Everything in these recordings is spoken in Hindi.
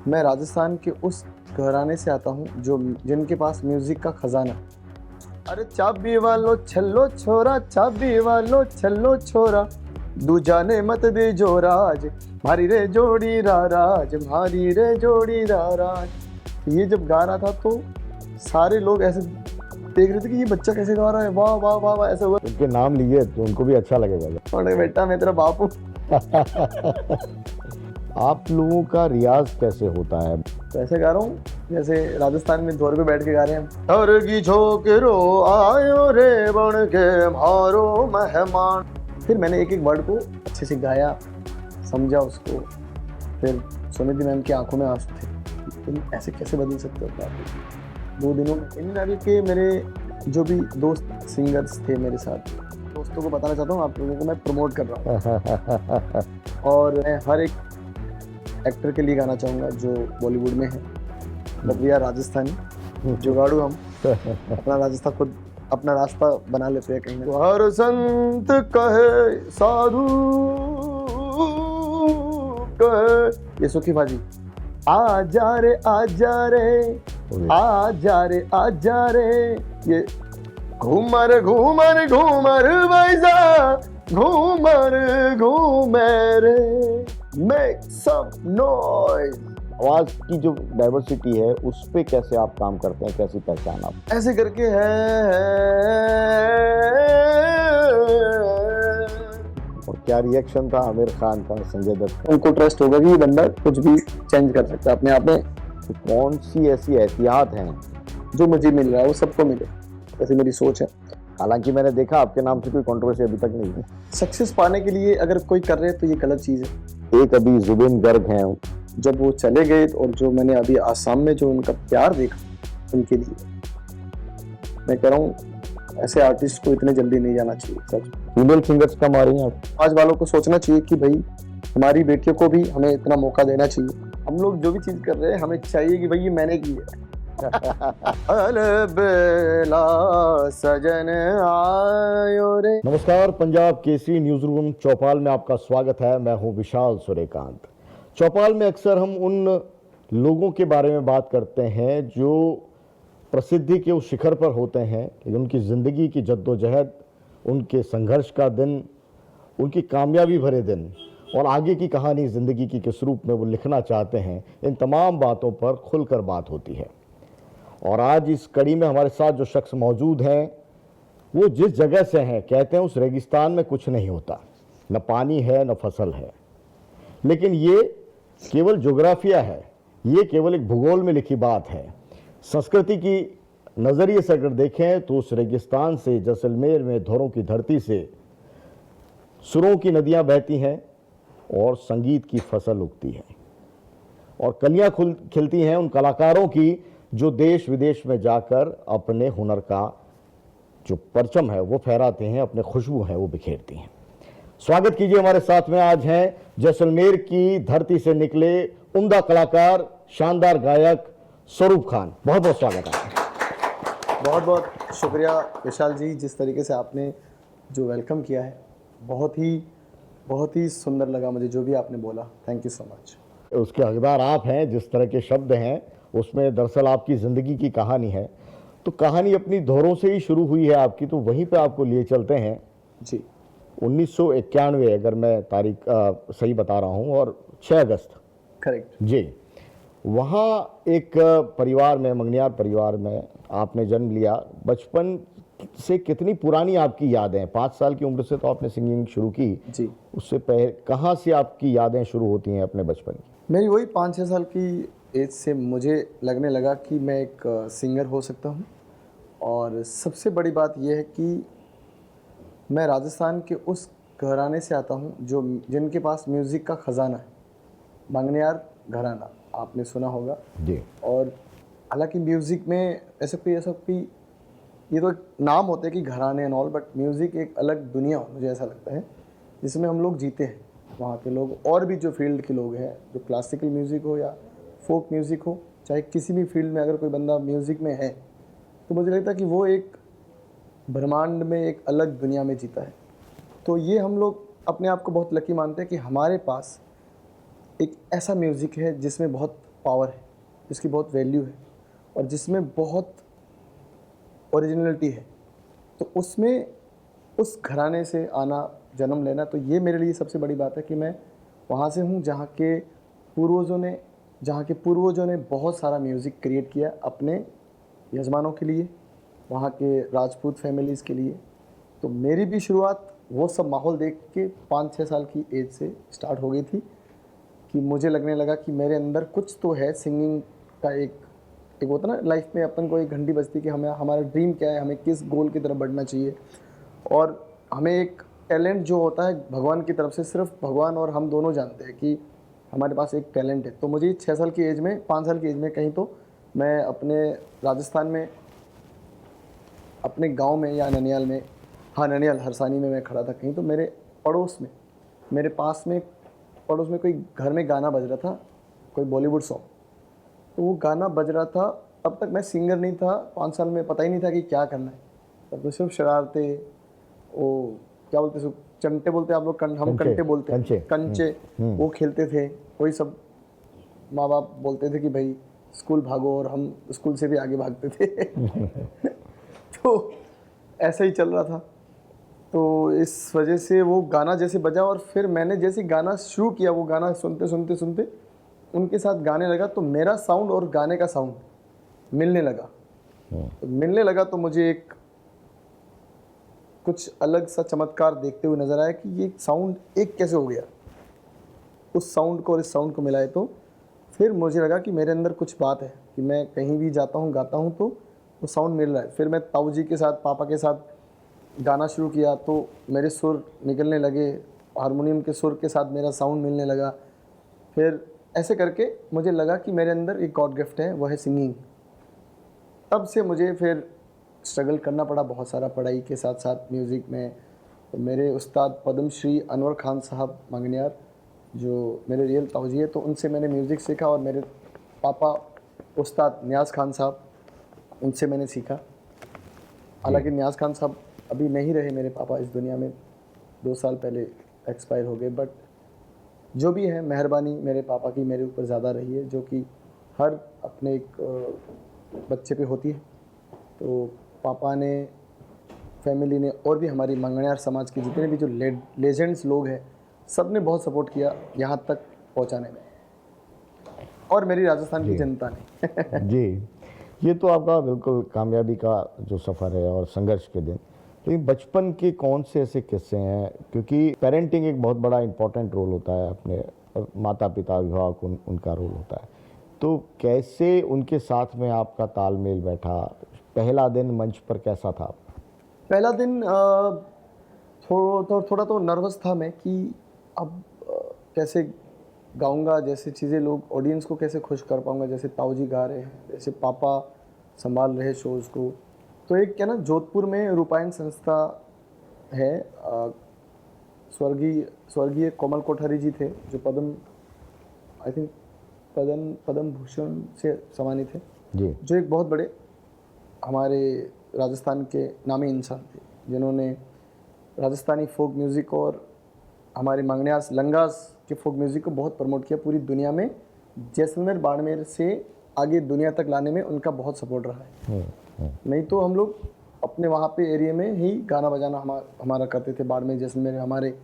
मैं राजस्थान के उस घराने से आता हूँ जो जिनके पास म्यूजिक का खजाना। अरे चाबी वालो छल्लो छोरा, चाबी वालो छल्लो छोरा, दूजा ने मत दे जो राज, भारी रे जोड़ी राज, भारी रे जोड़ी राज। ये जब गा रहा था तो सारे लोग ऐसे देख रहे थे कि ये बच्चा कैसे गा रहा है, वाह वाह वाह वाह, ऐसा हुआ। उनके नाम लिए तो उनको भी अच्छा लगेगा। अरे बेटा मैं तेरा बाप हूँ। आप लोगों का रियाज कैसे होता है? तो ऐसे गा रहा हूँ जैसे राजस्थान में दौर पे बैठ के गा रहे हैं। हर की झोंकरो आयो रे बन के मारो मेहमान। फिर मैंने एक एक वर्ड को अच्छे से गाया, समझा उसको। फिर सुनिधि मैम की आंखों में आंसू थे, तुम ऐसे कैसे बदल सकते हो अपने आप को। 2 दिनों में इन अभी के मेरे जो भी दोस्त सिंगर्स थे मेरे साथ, दोस्तों को बताना चाहता हूँ, आप लोगों को मैं प्रमोट कर रहा हूँ। और मैं हर एक एक्टर के लिए गाना चाहूँगा जो बॉलीवुड में है। बट वी आर राजस्थानी, जुगाड़ू हम अपना राजस्थान खुद अपना रास्ता बना लेते हैं कहीं ना। हर संत कहे साधु कहे, ये सुखी भाजी, आ जा रे आ जा रे, आ जा रे आ जा रे, ये घूमर घूमर घूमर वैसा, घूमर घूमर मेक सम नॉइज। आवाज की जो डाइवर्सिटी है उस पे कैसे आप काम करते हैं, कैसी पहचान आप? ऐसे करके है। और क्या रिएक्शन था आमिर खान का, संजय दत्त? उनको ट्रस्ट होगा कि ये बंदा कुछ भी चेंज कर सकता है अपने आप में। तो कौन सी ऐसी एहतियात हैं? जो मुझे मिल रहा है वो सबको मिले, ऐसी मेरी सोच है। हालांकि मैंने देखा आपके नाम से कोई कंट्रोवर्सी अभी तक नहीं है। सक्सेस पाने के लिए अगर कोई कर रहे हैं तो ये गलत चीज़ है। एक अभी जुबिन गर्ग हैं, जब वो चले गए और जो मैंने अभी आसाम में जो उनका प्यार देखा उनके लिए, मैं कह रहा हूँ ऐसे आर्टिस्ट को इतने जल्दी नहीं जाना चाहिए। सच फीमेल सिंगर्स कम आ रही हैं। आज वालों को सोचना चाहिए कि भाई हमारी बेटियों को भी हमें इतना मौका देना चाहिए। हम लोग जो भी चीज़ कर रहे हैं हमें चाहिए कि भाई ये मैंने की है। अलबेला सजन आयो रे। नमस्कार, पंजाब केसरी न्यूज रूम चौपाल में आपका स्वागत है। मैं हूं विशाल सूर्यकांत। चौपाल में अक्सर हम उन लोगों के बारे में बात करते हैं जो प्रसिद्धि के उस शिखर पर होते हैं, लेकिन उनकी ज़िंदगी की जद्दोजहद, उनके संघर्ष का दिन, उनकी कामयाबी भरे दिन और आगे की कहानी ज़िंदगी की किस रूप में वो लिखना चाहते हैं, इन तमाम बातों पर खुलकर बात होती है। और आज इस कड़ी में हमारे साथ जो शख्स मौजूद हैं वो जिस जगह से हैं, कहते हैं उस रेगिस्तान में कुछ नहीं होता, न पानी है न फसल है, लेकिन ये केवल ज्योग्राफिया है, ये केवल एक भूगोल में लिखी बात है। संस्कृति की नज़रिए से अगर देखें तो उस रेगिस्तान से, जैसलमेर में धौरों की धरती से सुरों की नदियां बहती हैं और संगीत की फसल उगती है और कलियां खिलती हैं उन कलाकारों की जो देश विदेश में जाकर अपने हुनर का जो परचम है वो फहराते हैं, अपने खुशबू है वो बिखेरती हैं। स्वागत कीजिए, हमारे साथ में आज हैं जैसलमेर की धरती से निकले उम्दा कलाकार, शानदार गायक स्वरूप खान। बहुत बहुत स्वागत है। बहुत बहुत शुक्रिया विशाल जी, जिस तरीके से आपने जो वेलकम किया है बहुत ही सुंदर लगा मुझे जो भी आपने बोला। Thank you so much. उसके हकदार आप हैं। जिस तरह के शब्द हैं उसमें दरअसल आपकी ज़िंदगी की कहानी है। तो कहानी अपनी धौरों से ही शुरू हुई है आपकी, तो वहीं पे आपको लिए चलते हैं जी। 1991 अगर मैं तारीख सही बता रहा हूँ, और 6 अगस्त करेक्ट जी। वहाँ एक परिवार में, मंगनियार परिवार में आपने जन्म लिया। बचपन से कितनी पुरानी आपकी यादें? 5 साल की उम्र से तो आपने सिंगिंग शुरू की जी। उससे पहले कहाँ से आपकी यादें शुरू होती हैं अपने बचपन की? मेरी वही 5-6 साल की एज से मुझे लगने लगा कि मैं एक सिंगर हो सकता हूँ। और सबसे बड़ी बात यह है कि मैं राजस्थान के उस घराने से आता हूँ जो जिनके पास म्यूज़िक का ख़जाना है। मंगनियार घराना आपने सुना होगा जी। और हालांकि म्यूज़िक में ऐसा कोई ये तो एक नाम होते हैं कि घराने एंड ऑल, बट म्यूज़िक एक अलग दुनिया हो, मुझे ऐसा लगता है, जिसमें हम लोग जीते हैं। वहाँ के लोग और भी जो फील्ड के लोग हैं, जो क्लासिकल म्यूज़िक हो या फोक म्यूज़िक हो, चाहे किसी भी फील्ड में अगर कोई बंदा म्यूज़िक में है तो मुझे लगता है कि वो एक ब्रह्मांड में एक अलग दुनिया में जीता है। तो ये हम लोग अपने आप को बहुत लकी मानते हैं कि हमारे पास एक ऐसा म्यूज़िक है जिसमें बहुत पावर है, जिसकी बहुत वैल्यू है और जिसमें बहुत ओरिजिनलिटी है, तो उसमें उस घराने से आना, जन्म लेना, तो ये मेरे लिए सबसे बड़ी बात है कि मैं वहाँ से हूँ जहाँ के पूर्वजों ने बहुत सारा म्यूज़िक क्रिएट किया अपने यजमानों के लिए, वहाँ के राजपूत फैमिलीज़ के लिए। तो मेरी भी शुरुआत वो सब माहौल देख के 5-6 साल की एज से स्टार्ट हो गई थी कि मुझे लगने लगा कि मेरे अंदर कुछ तो है। सिंगिंग का एक होता ना लाइफ में, अपन को एक घंटी बजती कि हमें हमारा ड्रीम क्या है, हमें किस गोल की तरफ बढ़ना चाहिए, और हमें एक टैलेंट जो होता है भगवान की तरफ से, सिर्फ भगवान और हम दोनों जानते हैं कि हमारे पास एक टैलेंट है। तो मुझे 6 साल की एज में, 5 साल की एज में कहीं तो मैं अपने राजस्थान में अपने गांव में या ननियाल में, हाँ ननियाल हरसानी में मैं खड़ा था कहीं, तो मेरे पड़ोस में, मेरे पास में पड़ोस में कोई घर में गाना बज रहा था, कोई बॉलीवुड सॉन्ग। तो वो गाना बज रहा था, तब तक मैं सिंगर नहीं था, 5 साल में पता ही नहीं था कि क्या करना है। तब तो सिर्फ शरारते, वो क्या बोलते हैं, चंटे बोलते हैं आप लोग, हम कंटे बोलते हैं, कंचे, वो खेलते थे। वही सब माँ बाप बोलते थे कि भाई स्कूल भागो, और हम स्कूल से भी आगे भागते थे। तो ऐसा ही चल रहा था। तो इस वजह से वो गाना जैसे बजा, और फिर मैंने जैसे गाना शुरू किया, वो गाना सुनते सुनते सुनते उनके साथ गाने लगा, तो मेरा साउंड और गाने का साउंड मिलने लगा। तो मिलने लगा तो मुझे एक कुछ अलग सा चमत्कार देखते हुए नज़र आया कि ये साउंड एक कैसे हो गया। उस साउंड को और इस साउंड को मिलाए तो फिर मुझे लगा कि मेरे अंदर कुछ बात है कि मैं कहीं भी जाता हूँ, गाता हूँ, तो वो साउंड मिल रहा है। फिर मैं ताऊ जी के साथ, पापा के साथ गाना शुरू किया तो मेरे सुर निकलने लगे, हारमोनियम के सुर के साथ मेरा साउंड मिलने लगा। फिर ऐसे करके मुझे लगा कि मेरे अंदर एक गॉड गिफ्ट है, वो है सिंगिंग। तब से मुझे फिर स्ट्रगल करना पड़ा बहुत सारा, पढ़ाई के साथ साथ म्यूज़िक में। तो मेरे उस्ताद पद्म श्री अनवर खान साहब मंगनियार, जो मेरे रियल ताऊ जी है, तो उनसे मैंने म्यूज़िक सीखा। और मेरे पापा उस्ताद न्याज़ खान साहब, उनसे मैंने सीखा। हालांकि न्याज़ खान साहब अभी नहीं रहे मेरे पापा इस दुनिया में, 2 साल पहले एक्सपायर हो गए। बट जो भी है, मेहरबानी मेरे पापा की मेरे ऊपर ज़्यादा रही है, जो कि हर अपने एक बच्चे पे होती है। तो पापा ने, फैमिली ने, और भी हमारी मंगनियार समाज के जितने भी जो लेजेंड्स लोग हैं, सब ने बहुत सपोर्ट किया यहाँ तक पहुँचाने में, और मेरी राजस्थान की जनता ने। जी, ये तो आपका बिल्कुल कामयाबी का जो सफ़र है और संघर्ष के दिन। लेकिन बचपन के कौन से ऐसे किस्से हैं, क्योंकि पेरेंटिंग एक बहुत बड़ा इंपॉर्टेंट रोल होता है, अपने माता पिता अभिभावक उनका रोल होता है, तो कैसे उनके साथ में आपका तालमेल बैठा? पहला दिन मंच पर कैसा था? पहला दिन थोड़ा तो नर्वस था मैं कि अब कैसे गाऊंगा, जैसे चीज़ें लोग, ऑडियंस को कैसे खुश कर पाऊंगा, जैसे ताऊ जी गा रहे हैं, जैसे पापा संभाल रहे शोज़ को। तो एक क्या ना, जोधपुर में रूपायन संस्था है, स्वर्गीय कोमल कोठारी जी थे, जो आई थिंक पद्म भूषण से सम्मानित थे जी, जो एक बहुत बड़े हमारे राजस्थान के नामी इंसान थे, जिन्होंने राजस्थानी फोक म्यूज़िक और हमारे मंगनियास लंगास के फोक म्यूज़िक को बहुत प्रमोट किया पूरी दुनिया में। जैसलमेर बाड़मेर से आगे दुनिया तक लाने में उनका बहुत सपोर्ट रहा है। नहीं तो हम लोग अपने वहाँ पे एरिया में ही गाना बजाना हमारा करते थे, बाड़मेर जैसलमेर हमारे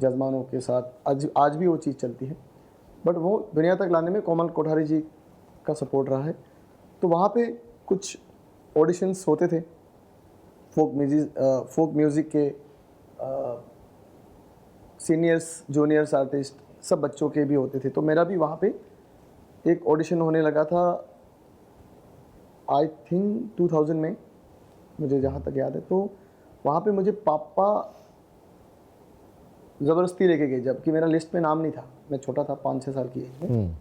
जजमानों के साथ। आज भी वो चीज़ चलती है, बट वो दुनिया तक लाने में कोमल कोठारी जी का सपोर्ट रहा है। तो वहाँ पे कुछ ऑडिशंस होते थे फोक म्यूज़िक के, सीनियर्स जूनियर्स आर्टिस्ट सब बच्चों के भी होते थे। तो मेरा भी वहाँ पे एक ऑडिशन होने लगा था, आई थिंक 2000 में, मुझे जहाँ तक याद है। तो वहाँ पे मुझे पापा ज़बरदस्ती लेके गए, जबकि मेरा लिस्ट में नाम नहीं था, मैं छोटा था, 5-6 साल की एज में।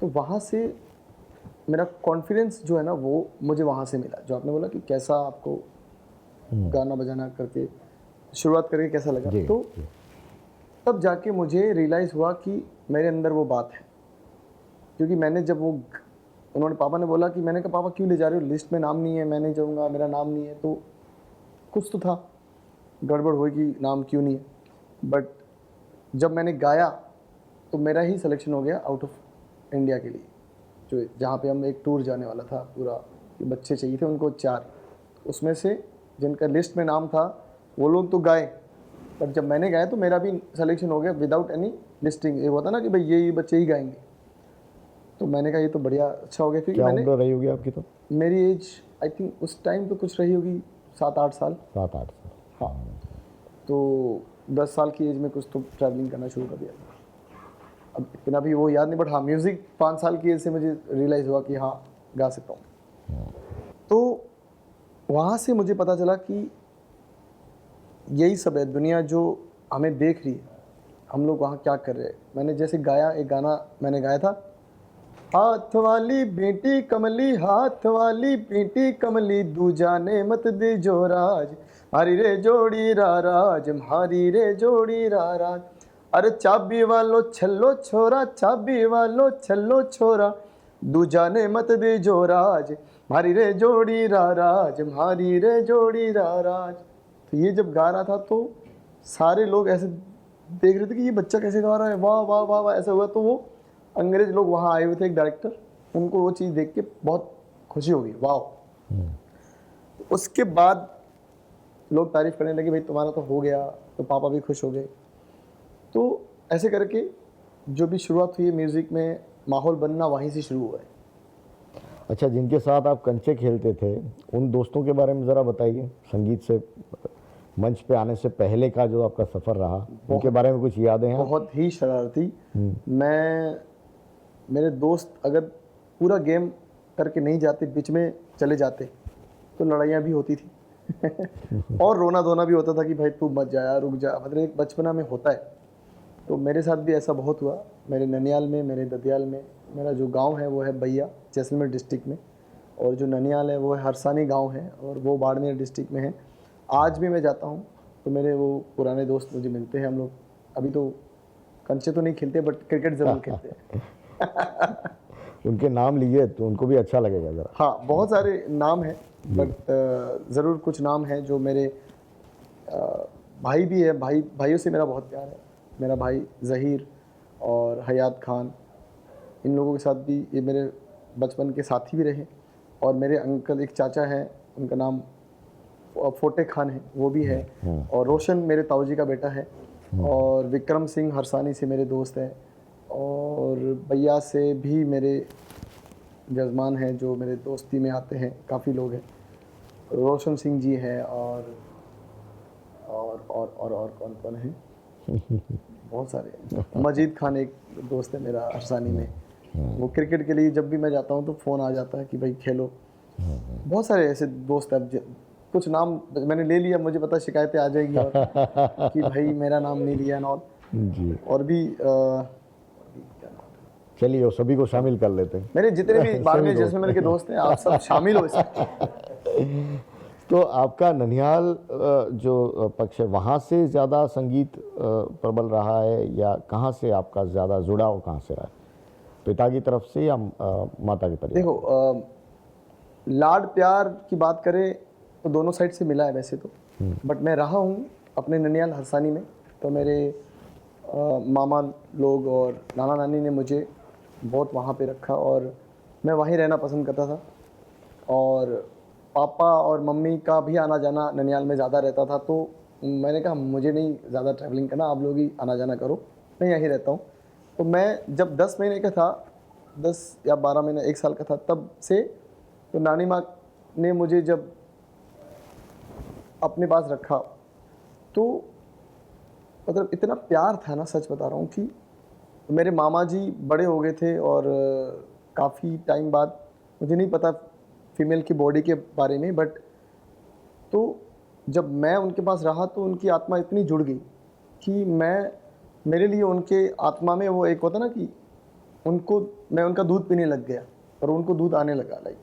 तो वहाँ से मेरा कॉन्फिडेंस जो है ना, वो मुझे वहाँ से मिला। जो आपने बोला कि कैसा आपको गाना बजाना करके शुरुआत करके कैसा लगा, तो तब जाके मुझे रियलाइज़ हुआ कि मेरे अंदर वो बात है। क्योंकि मैंने जब वो, उन्होंने, पापा ने बोला कि, मैंने कहा पापा क्यों ले जा रहे हो, लिस्ट में नाम नहीं है, मैं नहीं जाऊँगा, मेरा नाम नहीं है। तो कुछ तो था, गड़बड़ होगी, नाम क्यों नहीं है। बट जब मैंने गाया तो मेरा ही सिलेक्शन हो गया आउट ऑफ इंडिया के लिए, जो जहाँ पे हम एक टूर जाने वाला था पूरा, कि बच्चे चाहिए थे उनको 4, उसमें से जिनका लिस्ट में नाम था वो लोग तो गाए, पर जब मैंने गाया तो मेरा भी सिलेक्शन हो गया विदाउट एनी लिस्टिंग। ये होता ना कि भाई ये बच्चे ही गाएंगे, तो मैंने कहा ये तो बढ़िया अच्छा हो गया, क्योंकि क्या मैंने उम्र रही होगी आपकी तो? मेरी एज आई थिंक उस टाइम तो कुछ रही होगी 7-8 साल। 7-8 साल। हाँ, तो 10 साल की एज में कुछ तो ट्रैवलिंग करना शुरू कर दिया था। अब इतना भी वो याद नहीं, बट हाँ म्यूज़िक 5 साल की एज से मुझे रियलाइज़ हुआ कि हाँ गा सकता हूँ। तो वहाँ से मुझे पता चला कि यही सब है दुनिया जो हमें देख रही है, हम लोग वहाँ क्या कर रहे हैं। मैंने जैसे गाया, एक गाना मैंने गाया था, हाथ वाली बेटी कमली, हाथ वाली बेटी कमली, दूजा ने मत दे जो राज, हारी रे जोड़ी राराज, हारी रे जोड़ी राराज। अरे चाबी वालो छल्लो छोरा, चाबी वालो छल्लो छोरा, दूजा ने मत दे जो राज, हारी रे जोड़ी राराज, हारी रे जोड़ी राराज। तो ये जब गा रहा था तो सारे लोग ऐसे देख रहे थे कि ये बच्चा कैसे गा रहा है, वाह वाह वाह वाह, ऐसा हुआ। तो वो अंग्रेज लोग वहाँ आए हुए थे, एक डायरेक्टर, उनको वो चीज़ देख के बहुत खुशी हो गई, वाह। उसके बाद लोग तारीफ करने लगे, भाई तुम्हारा तो हो गया, तो पापा भी खुश हो गए। तो ऐसे करके जो भी शुरुआत हुई है म्यूज़िक में, माहौल बनना वहीं से शुरू हुआ है। अच्छा, जिनके साथ आप कंचे खेलते थे उन दोस्तों के बारे में ज़रा बताइए, संगीत से मंच पे आने से पहले का जो आपका सफ़र रहा, उनके बारे में कुछ यादें हैं? बहुत ही शरारती। मेरे दोस्त अगर पूरा गेम करके नहीं जाते, बीच में चले जाते, तो लड़ाइयाँ भी होती थी और रोना धोना भी होता था कि भाई तू मत जा, रुक जा, मतलब एक बचपना में होता है। तो मेरे साथ भी ऐसा बहुत हुआ, मेरे ननियाल में, मेरे ददियाल में। मेरा जो गांव है वो है बैया, जैसलमेर डिस्ट्रिक्ट में, और जो ननियाल है वो है हरसानी गांव है, और वो बाड़मेर डिस्ट्रिक्ट में है। आज भी मैं जाता हूँ तो मेरे वो पुराने दोस्त मुझे मिलते हैं। हम लोग अभी तो कंचे तो नहीं खेलते, बट क्रिकेट ज़रूर खेलते हैं। उनके नाम लिए तो उनको भी अच्छा लगेगा ज़रा। हाँ, बहुत सारे नाम हैं, बट ज़रूर कुछ नाम हैं जो मेरे भाई भी है, भाइयों से मेरा बहुत प्यार है। मेरा भाई ज़हीर और हयात खान, इन लोगों के साथ भी ये मेरे बचपन के साथी भी रहे। और मेरे अंकल, एक चाचा हैं, उनका नाम फोटे खान है, वो भी है। और रोशन मेरे ताऊजी का बेटा है। और विक्रम सिंह हरसानी से मेरे दोस्त हैं। और भैया से भी मेरे जजमान हैं जो मेरे दोस्ती में आते हैं, काफ़ी लोग हैं। रोशन सिंह जी हैं, और कौन कौन है, बहुत सारे हैं। मजीद खान एक दोस्त है मेरा हरसानी में, वो क्रिकेट के लिए जब भी मैं जाता हूँ तो फ़ोन आ जाता है कि भाई खेलो। बहुत सारे ऐसे दोस्त हैं। अब कुछ नाम मैंने ले लिया, मुझे पता शिकायतें आ जाएगी और कि भाई मेरा नाम नहीं लिया एंड ऑल जी। और भी चलिए वो सभी को शामिल कर लेते हैं। मेरे जितने भी बाड़मेर जैसलमेर के दोस्त हैं, आप सब शामिल हो इसमें। तो आपका ननिहाल जो पक्ष है, वहाँ से ज़्यादा संगीत प्रबल रहा है, या कहाँ से आपका ज़्यादा जुड़ाव कहाँ से रहा है, पिता की तरफ से या माता के परिवार? देखो, लाड प्यार की बात करें तो दोनों साइड से मिला है वैसे तो, बट मैं रहा हूँ अपने ननिहाल हरसानी में। तो मेरे मामा लोग और नाना नानी ने मुझे बहुत वहाँ पे रखा, और मैं वहीं रहना पसंद करता था। और पापा और मम्मी का भी आना जाना ननिहाल में ज़्यादा रहता था, तो मैंने कहा मुझे नहीं ज़्यादा ट्रैवलिंग करना, आप लोग ही आना जाना करो, मैं यहीं रहता हूँ। तो मैं जब 10 महीने का था, 10 या 12 महीने, 1 साल का था, तब से तो नानी माँ ने मुझे जब अपने पास रखा, तो मतलब इतना प्यार था ना, सच बता रहा हूँ कि मेरे मामा जी बड़े हो गए थे, और काफ़ी टाइम बाद, मुझे नहीं पता फीमेल की बॉडी के बारे में, बट तो जब मैं उनके पास रहा तो उनकी आत्मा इतनी जुड़ गई कि मेरे लिए उनके आत्मा में वो एक होता ना कि मैं उनका दूध पीने लग गया, और उनको दूध आने लगा, लाइक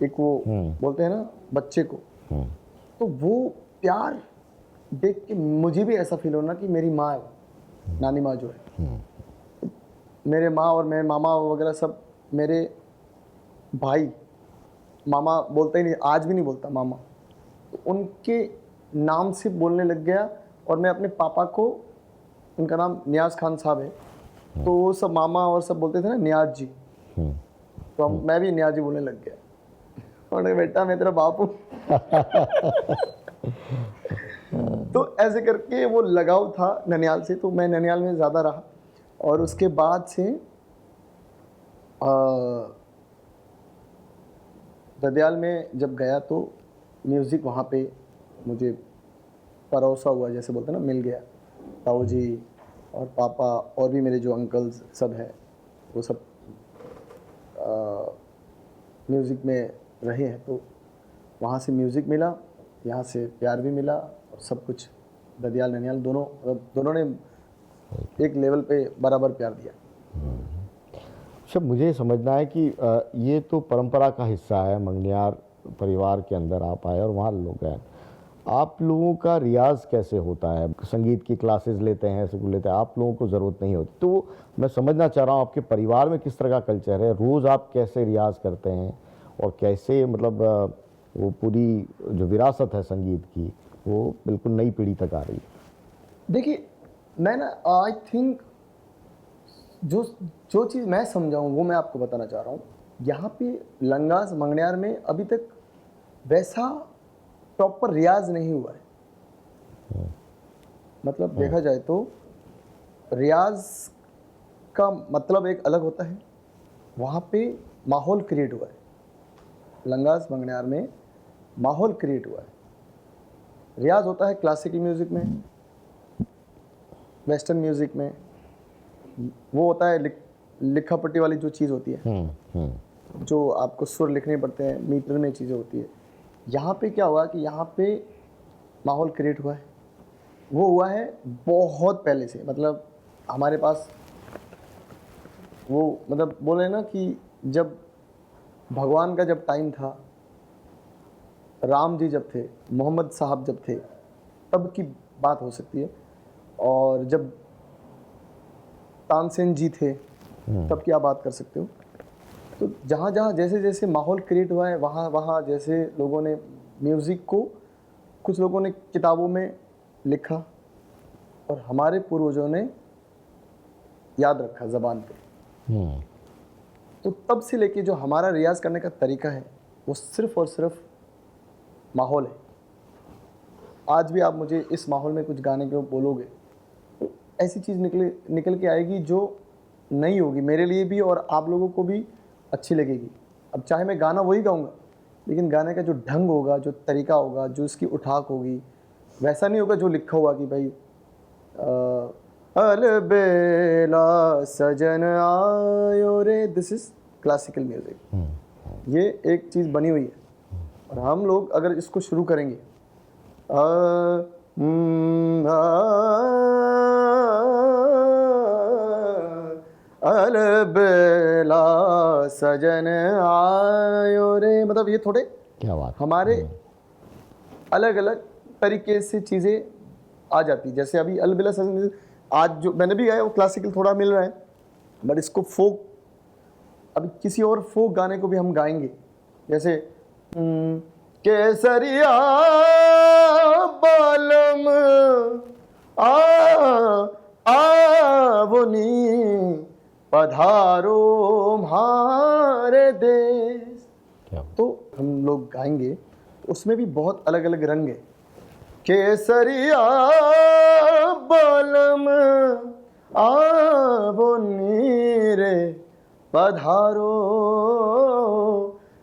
एक वो बोलते हैं ना बच्चे को। तो वो प्यार देख के मुझे भी ऐसा फील होना कि मेरी माँ है, नानी माँ जो है, मेरे माँ और मेरे मामा वगैरह सब, मेरे भाई, मामा बोलता ही नहीं, आज भी नहीं बोलता मामा, तो उनके नाम से बोलने लग गया। और मैं अपने पापा को, उनका नाम नियाज़ खान साहब है, तो वो सब मामा और सब बोलते थे ना नियाज़ जी, तो मैं भी नियाजी बोलने लग गया, उन्होंने बेटा मैं तेरा बाप हूँ। तो ऐसे करके वो लगाव था ननिहाल से, तो मैं ननिहाल में ज़्यादा रहा। और उसके बाद से ददियाल में जब गया तो म्यूज़िक वहाँ पे मुझे परोसा हुआ, जैसे बोलते हैं ना, मिल गया। ताऊ जी और पापा और भी मेरे जो अंकल्स सब हैं वो सब म्यूज़िक में रहे हैं, तो वहाँ से म्यूज़िक मिला, यहाँ से प्यार भी मिला, और सब कुछ ददियाल ननिहाल दोनों ने एक लेवल पे बराबर प्यार दिया। अच्छा, मुझे ये समझना है कि ये तो परंपरा का हिस्सा है, मंगनियार परिवार के अंदर आप आए और वहाँ लोग हैं, आप लोगों का रियाज कैसे होता है? संगीत की क्लासेस लेते हैं, स्कूल लेते हैं, आप लोगों को ज़रूरत नहीं होती, तो मैं समझना चाह रहा हूँ आपके परिवार में किस तरह का कल्चर है, रोज़ आप कैसे रियाज करते हैं और कैसे, मतलब वो पूरी जो विरासत है संगीत की वो बिल्कुल नई पीढ़ी तक आ रही है। देखिए, मैं ना आई थिंक जो चीज़ मैं समझाऊँ वो मैं आपको बताना चाह रहा हूँ। यहाँ पे लंगास मंगनियार में अभी तक वैसा प्रॉपर रियाज नहीं हुआ है। मतलब देखा जाए तो रियाज का मतलब एक अलग होता है, वहाँ पे माहौल क्रिएट हुआ है। लंगास मंगनियार में माहौल क्रिएट हुआ है। रियाज होता है क्लासिकल म्यूज़िक में, वेस्टर्न म्यूज़िक में, वो होता है लिखा पट्टी वाली जो चीज़ होती है, जो आपको सुर लिखने पड़ते हैं, मीटर में चीज़ें होती है। यहाँ पे क्या हुआ कि यहाँ पे माहौल क्रिएट हुआ है, वो हुआ है बहुत पहले से। मतलब हमारे पास वो, मतलब बोले ना कि जब भगवान का जब टाइम था, राम जी जब थे, मोहम्मद साहब जब थे, तब की बात हो सकती है। और जब तानसेन जी थे तब की आप बात कर सकते हो। तो जहाँ जहाँ जैसे जैसे माहौल क्रिएट हुआ है, वहाँ वहाँ जैसे लोगों ने म्यूज़िक को, कुछ लोगों ने किताबों में लिखा और हमारे पूर्वजों ने याद रखा ज़बान पे। तो तब से लेके जो हमारा रियाज करने का तरीका है वो सिर्फ़ और सिर्फ माहौल है। आज भी आप मुझे इस माहौल में कुछ गाने के बोलोगे तो ऐसी चीज़ निकल के आएगी जो नई होगी मेरे लिए भी और आप लोगों को भी अच्छी लगेगी। अब चाहे मैं गाना वही गाऊंगा, लेकिन गाने का जो ढंग होगा, जो तरीका होगा, जो इसकी उठाक होगी, वैसा नहीं होगा जो लिखा हुआ कि भाई अलबेला सजन आयो रे। This is classical music. ये एक चीज़ बनी हुई है और हम लोग अगर इसको शुरू करेंगे अलबेला सजन आयो रे, मतलब ये थोड़े क्या बात, हमारे अलग अलग तरीके से चीज़ें आ जाती। जैसे अभी अलबेला सजन आज जो मैंने भी गाया वो क्लासिकल थोड़ा मिल रहा है, बट इसको फोक, अभी किसी और फोक गाने को भी हम गाएंगे, जैसे केसरिया बालम आवनी पधारो हमारे देश, तो हम लोग गाएंगे। उसमें भी बहुत अलग अलग रंग है। केसरिया बालम आवनी रे पधारो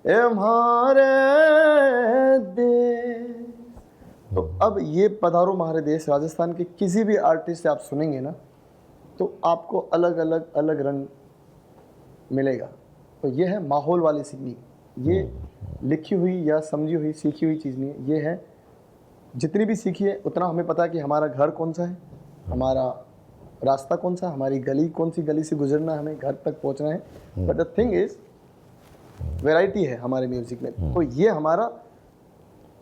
हमारे देश। तो अब ये पधारो हमारे देश राजस्थान के किसी भी आर्टिस्ट से आप सुनेंगे ना, तो आपको अलग अलग रंग मिलेगा। तो ये है माहौल वाली सिंगिंग। ये लिखी हुई या समझी हुई सीखी हुई चीज़ नहीं है, ये है जितनी भी सीखी है उतना हमें पता है कि हमारा घर कौन सा है, हमारा रास्ता कौन सा, हमारी गली कौन सी गली से गुजरना है, हमें घर तक पहुंचना है। But the thing is variety है हमारे म्यूज़िक में। तो ये हमारा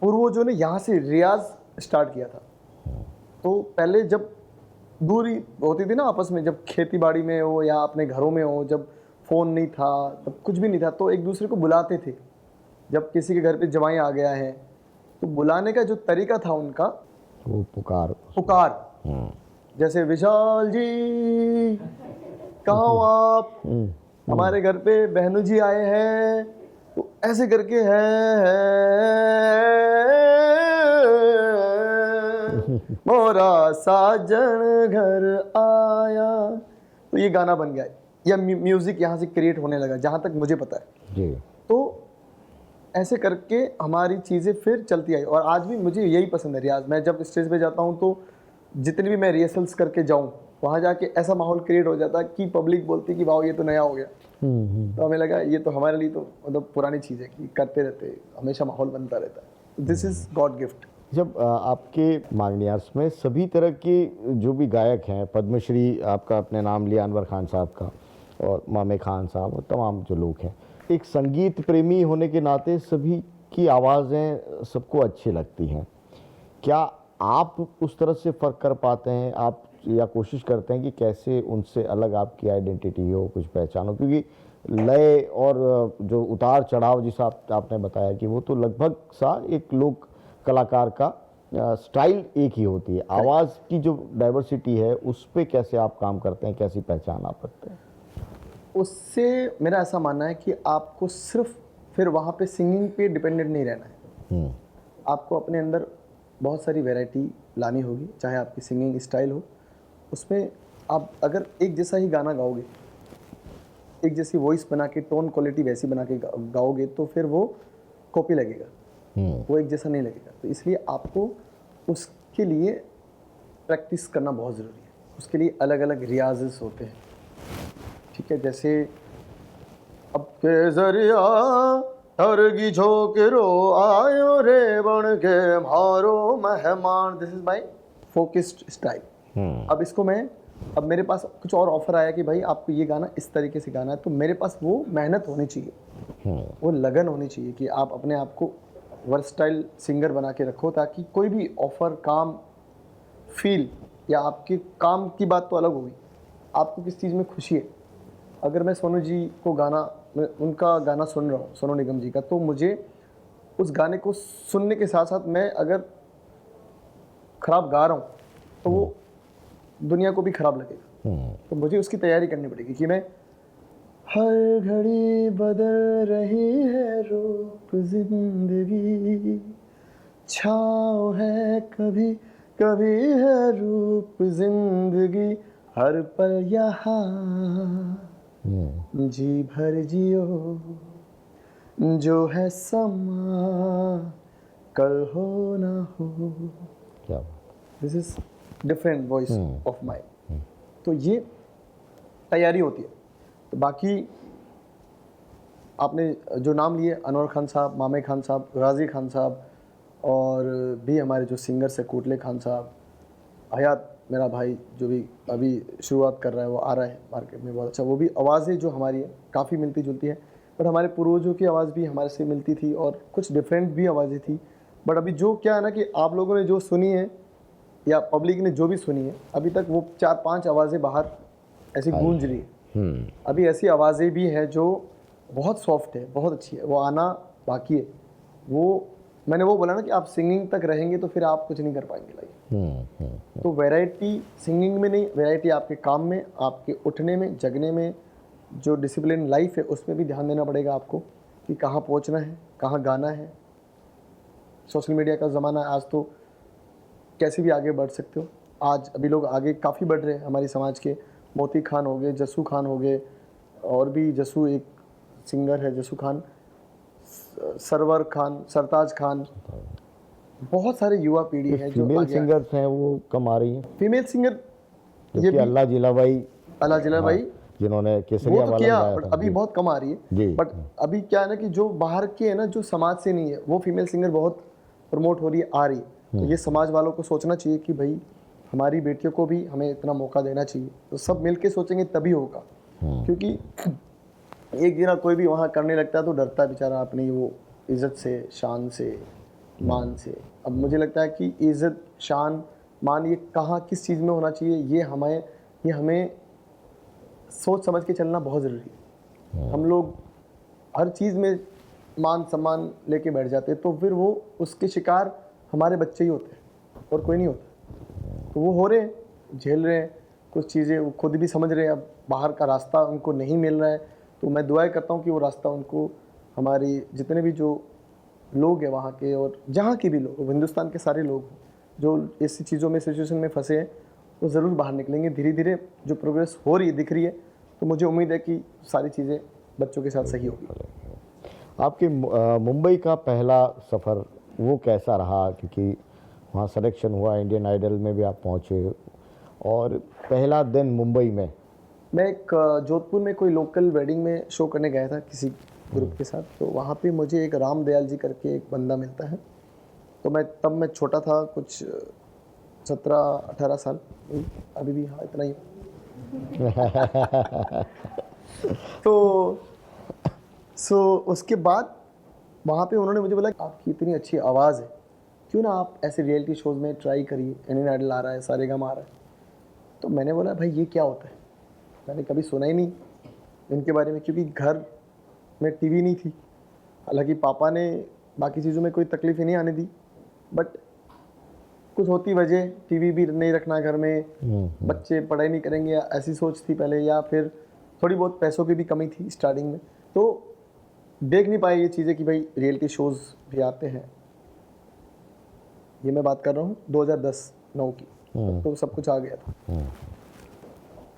पूर्वजों ने यहाँ से रियाज स्टार्ट किया था। तो पहले जब दूरी होती थी ना आपस में, जब खेती बाड़ी में हो या अपने घरों में हो, जब फ़ोन नहीं था, तब कुछ भी नहीं था, तो एक दूसरे को बुलाते थे। जब किसी के घर पे जवाई आ गया है तो बुलाने का जो तरीका था उनका, वो पुकार जैसे विशाल जी कहाँ हो आप, हमारे घर पे बहनू जी आए हैं तो ऐसे करके है मोरा साजन घर आया, तो ये गाना बन गया या म्यूजिक यहाँ से क्रिएट होने लगा जहाँ तक मुझे पता है जी। तो ऐसे करके हमारी चीज़ें फिर चलती आई और आज भी मुझे यही पसंद है रियाज। मैं जब स्टेज पे जाता हूँ तो जितनी भी मैं रिहर्सल्स करके जाऊँ वहाँ जाके ऐसा माहौल क्रिएट हो जाता कि पब्लिक बोलती कि वाह ये तो नया हो गया। तो हमें लगा ये तो हमारे लिए तो मतलब पुरानी चीज़ है कि करते रहते हमेशा माहौल बनता रहता है। This is God gift. जब आपके मांगनियार्स में सभी तरह के जो भी गायक हैं, पद्मश्री आपका अपने नाम लिया अनवर खान साहब का और मामे खान साहब और तमाम जो लोग हैं, एक संगीत प्रेमी होने के नाते सभी की आवाज़ें सबको अच्छी लगती हैं। क्या आप उस तरह से फ़र्क कर पाते हैं, आप या कोशिश करते हैं कि कैसे उनसे अलग आपकी आइडेंटिटी हो, कुछ पहचान हो? क्योंकि लय और जो उतार चढ़ाव जिस आपने बताया कि वो तो लगभग सा एक लोक कलाकार का स्टाइल एक ही होती है, आवाज़ की जो डाइवर्सिटी है उस पे कैसे आप काम करते हैं, कैसी पहचान आप रखते हैं? उससे मेरा ऐसा मानना है कि आपको सिर्फ फिर वहाँ पे सिंगिंग पे डिपेंडेंट नहीं रहना है। आपको अपने अंदर बहुत सारी वैरायटी लानी होगी, चाहे आपकी सिंगिंग स्टाइल हो, उसमें आप अगर एक जैसा ही गाना गाओगे, एक जैसी वॉइस बना के टोन क्वालिटी वैसी बना के गाओगे तो फिर वो कॉपी लगेगा, वो एक जैसा नहीं लगेगा। तो इसलिए आपको उसके लिए प्रैक्टिस करना बहुत ज़रूरी है। उसके लिए अलग अलग रियाजेस होते हैं, ठीक है। जैसे अब के जरिया हरगी झोकरो आयो रे बन के मारो मेहमान, this is my focused style. अब इसको अब मेरे पास कुछ और ऑफर आया कि भाई आपको ये गाना इस तरीके से गाना है, तो मेरे पास वो मेहनत होनी चाहिए, वो लगन होनी चाहिए कि आप अपने आप को वर्सटाइल सिंगर बना के रखो, ताकि कोई भी ऑफर, काम, फील या आपके काम की बात तो अलग होगी, आपको किस चीज़ में खुशी है। अगर मैं सोनू जी को मैं उनका गाना सुन रहा हूँ, सोनू निगम जी का, तो मुझे उस गाने को सुनने के साथ साथ मैं अगर खराब गा रहा हूँ तो वो दुनिया को भी खराब लगेगा। तो मुझे उसकी तैयारी करनी पड़ेगी कि मैं हर घड़ी बदल रही है रूप जिंदगी, छाँव है कभी कभी है रूप जिंदगी, हर पल यहाँ जी भर जियो, जो है समा कल हो ना हो। क्या this is different voice of mind. तो ये तैयारी होती है। तो बाकी आपने जो नाम लिए, अनवर खान साहब, मामे खान साहब, गाजी खान साहब, और भी हमारे जो सिंगर्स है कोटले खान साहब, हयात मेरा भाई जो भी अभी शुरुआत कर रहा है, वो आ रहा है मार्केट में बहुत अच्छा, वो भी आवाज़ें जो हमारी है काफ़ी मिलती जुलती है, बट हमारे पूर्वजों की आवाज़ भी हमारे से मिलती थी और कुछ डिफरेंट भी आवाज़ें थी। बट अभी जो क्या है ना कि आप लोगों ने जो सुनी है या पब्लिक ने जो भी सुनी है, अभी तक वो 4-5 आवाज़ें बाहर ऐसी गूंज रही है। अभी ऐसी आवाज़ें भी हैं जो बहुत सॉफ्ट है, बहुत अच्छी है, वो आना बाकी है। वो मैंने वो बोला ना कि आप सिंगिंग तक रहेंगे तो फिर आप कुछ नहीं कर पाएंगे लाइफ। तो वैरायटी सिंगिंग में नहीं, वैरायटी आपके काम में, आपके उठने में, जगने में, जो डिसिप्लिन लाइफ है उसमें भी ध्यान देना पड़ेगा आपको कि कहाँ पहुँचना है, कहाँ गाना है। सोशल मीडिया का ज़माना है आज, तो कैसे भी आगे बढ़ सकते हो। आज अभी लोग आगे काफ़ी बढ़ रहे हैं हमारी समाज के, मोती खान हो गए, जस्सू खान हो गए, और भी जस्सू एक सिंगर है, जस्सू खान, सरवर खान, सरताज खान, बहुत सारे युवा पीढ़ी है जो फीमेल सिंगर्स हैं वो कम आ रही हैं। फीमेल सिंगर ये भी अल्लाह जिला भाई, जिन्होंने केसरिया वो तो वाला किया, गाया बट था। अभी बहुत कम आ रही है। बट अभी क्या है ना कि जो बाहर के है ना, जो समाज से नहीं है, वो फीमेल सिंगर बहुत प्रमोट हो रही है, आ रही है। तो ये समाज वालों को सोचना चाहिए कि भाई हमारी बेटियों को भी हमें इतना मौका देना चाहिए। तो सब मिलके सोचेंगे तभी होगा, क्योंकि एक जना कोई भी वहाँ करने लगता है तो डरता है बेचारा अपनी वो इज्जत से, शान से, मान से। अब मुझे लगता है कि इज्जत, शान, मान ये कहाँ किस चीज़ में होना चाहिए, ये हमें सोच समझ के चलना बहुत ज़रूरी है। हम लोग हर चीज़ में मान सम्मान लेके बैठ जाते हैं, तो फिर वो उसके शिकार हमारे बच्चे ही होते हैं और कोई नहीं होता। तो वो हो रहे हैं, झेल रहे हैं कुछ चीज़ें, वो खुद भी समझ रहे हैं अब बाहर का रास्ता उनको नहीं मिल रहा है, तो मैं दुआएं करता हूँ कि वो रास्ता उनको, हमारी जितने भी जो लोग हैं वहाँ के और जहाँ के भी लोग, हिंदुस्तान के सारे लोग जो ऐसी चीज़ों में, सिचुएशन में फंसे हैं, वो ज़रूर बाहर निकलेंगे। धीरे धीरे जो प्रोग्रेस हो रही है, दिख रही है, तो मुझे उम्मीद है कि सारी चीज़ें बच्चों के साथ सही होगी। आपकी मुंबई का पहला सफ़र वो कैसा रहा, क्योंकि वहाँ सिलेक्शन हुआ, इंडियन आइडल में भी आप पहुँचे, और पहला दिन मुंबई में? मैं एक जोधपुर में कोई लोकल वेडिंग में शो करने गया था किसी ग्रुप के साथ, तो वहाँ पे मुझे एक राम दयाल जी करके एक बंदा मिलता है। तो मैं छोटा था, कुछ 17-18 साल, अभी भी हाँ इतना ही तो उसके बाद वहाँ पे उन्होंने मुझे बोला आपकी इतनी अच्छी आवाज़ है, क्यों ना आप ऐसे रियलिटी शोज़ में ट्राई करिए, इंडियन आइडल आ रहा है, सारेगामा आ रहा है। तो मैंने बोला भाई ये क्या होता है, मैंने कभी सुना ही नहीं इनके बारे में, क्योंकि घर में टीवी नहीं थी। हालांकि पापा ने बाकी चीज़ों में कोई तकलीफ ही नहीं आने दी, बट कुछ होती वजह टीवी भी नहीं रखना घर में, बच्चे पढ़ाई नहीं करेंगे, या ऐसी सोच थी पहले, या फिर थोड़ी बहुत पैसों की भी कमी थी स्टार्टिंग में, तो देख नहीं पाए ये चीज़ें कि भाई रियलिटी शोज़ भी आते हैं। ये मैं बात कर रहा हूँ 2010-9 की, तो सब कुछ आ गया था।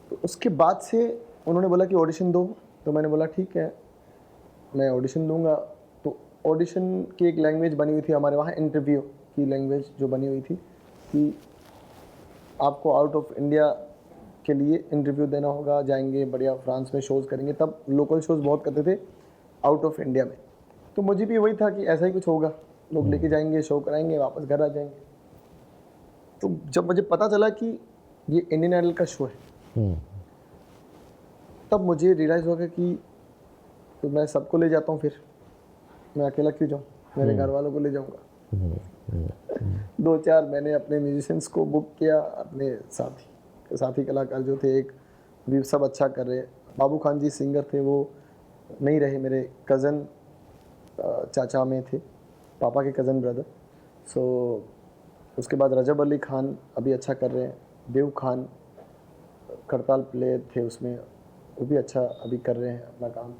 तो उसके बाद से उन्होंने बोला कि ऑडिशन दो, तो मैंने बोला ठीक है मैं ऑडिशन दूंगा। तो ऑडिशन की एक लैंग्वेज बनी हुई थी हमारे वहाँ, इंटरव्यू की लैंग्वेज जो बनी हुई थी कि आपको आउट ऑफ इंडिया के लिए इंटरव्यू देना होगा, जाएंगे बढ़िया फ्रांस में शोज़ करेंगे, तब लोकल शोज़ बहुत करते थे आउट ऑफ इंडिया में। तो मुझे भी वही था कि ऐसा ही कुछ होगा, लोग लेके जाएंगे, शो कराएंगे, वापस घर आ जाएंगे। तो जब मुझे पता चला कि ये इंडियन आइडल का शो है, तब मुझे रियलाइज़ हो गया कि तो मैं सबको ले जाता हूँ, फिर मैं अकेला क्यों जाऊँ, मेरे घर वालों को ले जाऊँगा। 2-4 मैंने अपने म्यूजिशियंस को बुक किया, अपने साथी कलाकार जो थे, एक भी सब अच्छा कर रहे। बाबू खान जी सिंगर थे, वो नहीं रहे, मेरे कज़न चाचा में थे, पापा के कज़न ब्रदर। सो उसके बाद रजब अली खान अभी अच्छा कर रहे हैं, देव खान करताल प्लेयर थे उसमें, वो भी अच्छा अभी कर रहे हैं अपना काम।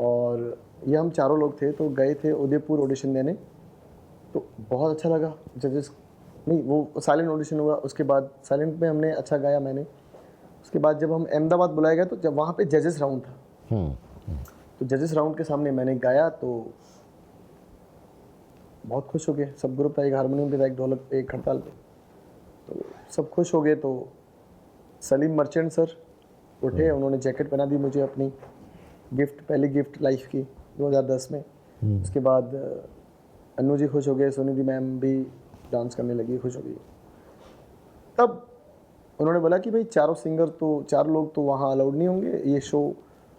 और ये हम चारों लोग थे, तो गए थे उदयपुर ऑडिशन देने, तो बहुत अच्छा लगा। जजेस नहीं, वो साइलेंट ऑडिशन हुआ, उसके बाद साइलेंट में हमने अच्छा गाया मैंने। उसके बाद जब हम अहमदाबाद बुलाए गए, तो जब वहाँ पे जजेस राउंड था, तो जजेस राउंड के सामने मैंने गाया, तो बहुत खुश हो गए सब। ग्रुप था, एक हारमोनियम पे था, एक ढोलक पे, एक खड़ताल पे, तो सब खुश हो गए। तो सलीम मर्चेंट सर उठे, उन्होंने जैकेट पहना दी मुझे अपनी गिफ्ट, पहली गिफ्ट लाइफ की 2010 में। उसके बाद अन्नू जी खुश हो गए, सुनिधि मैम भी डांस करने लगी, खुश हो गई। तब उन्होंने बोला कि भाई चार लोग तो वहाँ अलाउड नहीं होंगे, ये शो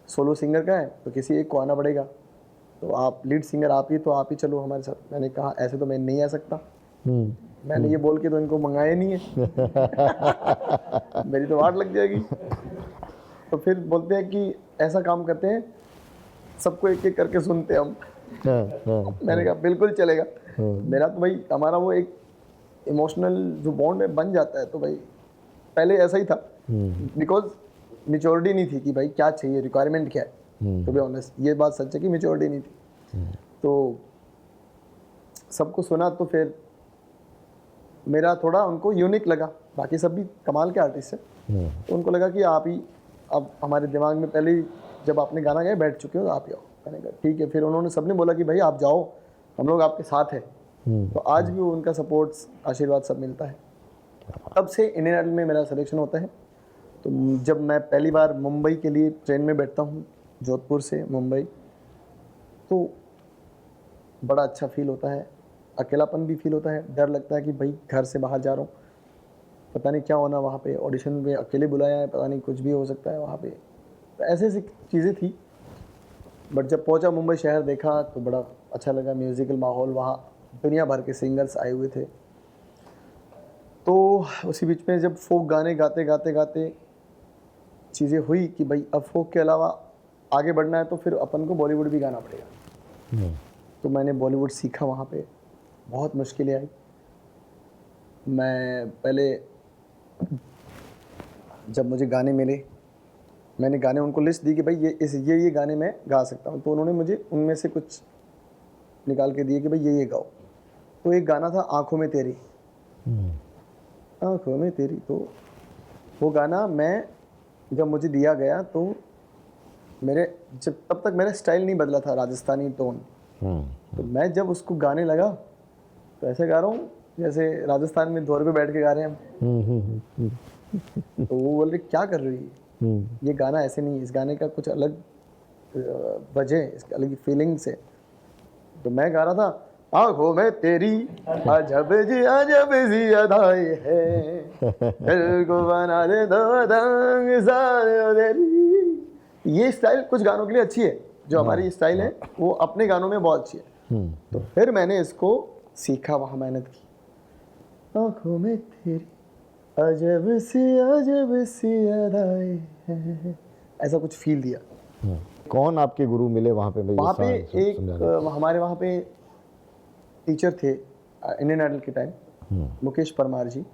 सोलो सिंगर का है, तो किसी एक को आना पड़ेगा, तो आप लीड सिंगर आप ही, तो आप ही चलो हमारे साथ। मैंने कहा ऐसे तो मैं नहीं आ सकता, मैंने ये बोल के तो इनको मंगाया नहीं है मेरी तो वाट लग जाएगी। तो फिर बोलते हैं कि ऐसा काम करते हैं, सबको एक एक करके सुनते हम। मैंने कहा बिल्कुल चलेगा। मेरा तो भाई, हमारा वो एक इमोशनल जो बॉन्ड में बन जाता है, तो भाई पहले ऐसा ही था, बिकॉज मेच्योरिटी नहीं थी कि भाई क्या चाहिए, रिक्वायरमेंट क्या है। टू बी ऑनेस्ट ये बात सच है कि मेच्योरिटी नहीं थी। तो सबको सुना, तो फिर मेरा थोड़ा उनको यूनिक लगा, बाकी सब भी कमाल के आर्टिस्ट हैं, तो उनको लगा कि आप ही अब हमारे दिमाग में पहले ही जब आपने गाना गाया बैठ चुके हो, तो आप ही आओ। मैंने कहा ठीक है। फिर उन्होंने सबने बोला कि भाई आप जाओ, हम लोग आपके साथ हैं। तो आज भी उनका सपोर्ट, आशीर्वाद सब मिलता है। तब से इंडियन आइडल में मेरा सिलेक्शन होता है। तो जब मैं पहली बार मुंबई के लिए ट्रेन में बैठता हूँ, जोधपुर से मुंबई, तो बड़ा अच्छा फील होता है, अकेलापन भी फील होता है, डर लगता है कि भाई घर से बाहर जा रहा हूँ, पता नहीं क्या होना वहाँ पे, ऑडिशन में अकेले बुलाया है, पता नहीं कुछ भी हो सकता है वहाँ पे। तो ऐसे ऐसी चीज़ें थी। बट जब पहुँचा मुंबई शहर, देखा तो बड़ा अच्छा लगा, म्यूज़िकल माहौल, वहाँ दुनिया भर के सिंगर्स आए हुए थे। तो उसी बीच में जब फोक गाने गाते गाते गाते चीज़ें हुई कि भाई अब फोक के अलावा आगे बढ़ना है, तो फिर अपन को बॉलीवुड भी गाना पड़ेगा। तो मैंने बॉलीवुड सीखा वहाँ पे, बहुत मुश्किलें आई। मैं पहले जब मुझे गाने मिले, मैंने गाने उनको लिस्ट दी कि भाई ये गाने मैं गा सकता हूँ, तो उन्होंने मुझे उनमें से कुछ निकाल के दिए कि भाई ये गाओ। तो एक गाना था आंखों में तेरी, आंखों में तेरी, तो वो गाना मैं जब मुझे दिया गया तो जब तब तक मेरा स्टाइल नहीं बदला था, राजस्थानी टोन। तो मैं जब उसको गाने लगा तो ऐसे गा रहा हूँ जैसे राजस्थान में दौर पे बैठ के गा रहे हैं हम। तो वो बोल रहे क्या कर रही है, ये गाना ऐसे नहीं, इस गाने का कुछ अलग वजह है, इसकी अलग फीलिंग्स है। तो मैं गा रहा था आंखों में तेरी अजब सी अदाई है, दिल को बना दे दो दंग सारे तेरी। ये स्टाइल कुछ गानों के लिए अच्छी है, जो हमारी स्टाइल है वो अपने गानों में बहुत अच्छी है। तो फिर मैंने इसको सीखा, वहाँ मेहनत की। आंखों में तेरी अजब सी अदाई है, ऐसा कुछ फील दिया। कौन आपके गुरु मिले वहाँ पे? वहाँ पे हमारे वहाँ पे टीचर थे इंडियन आइडल के टाइम, मुकेश परमार जी,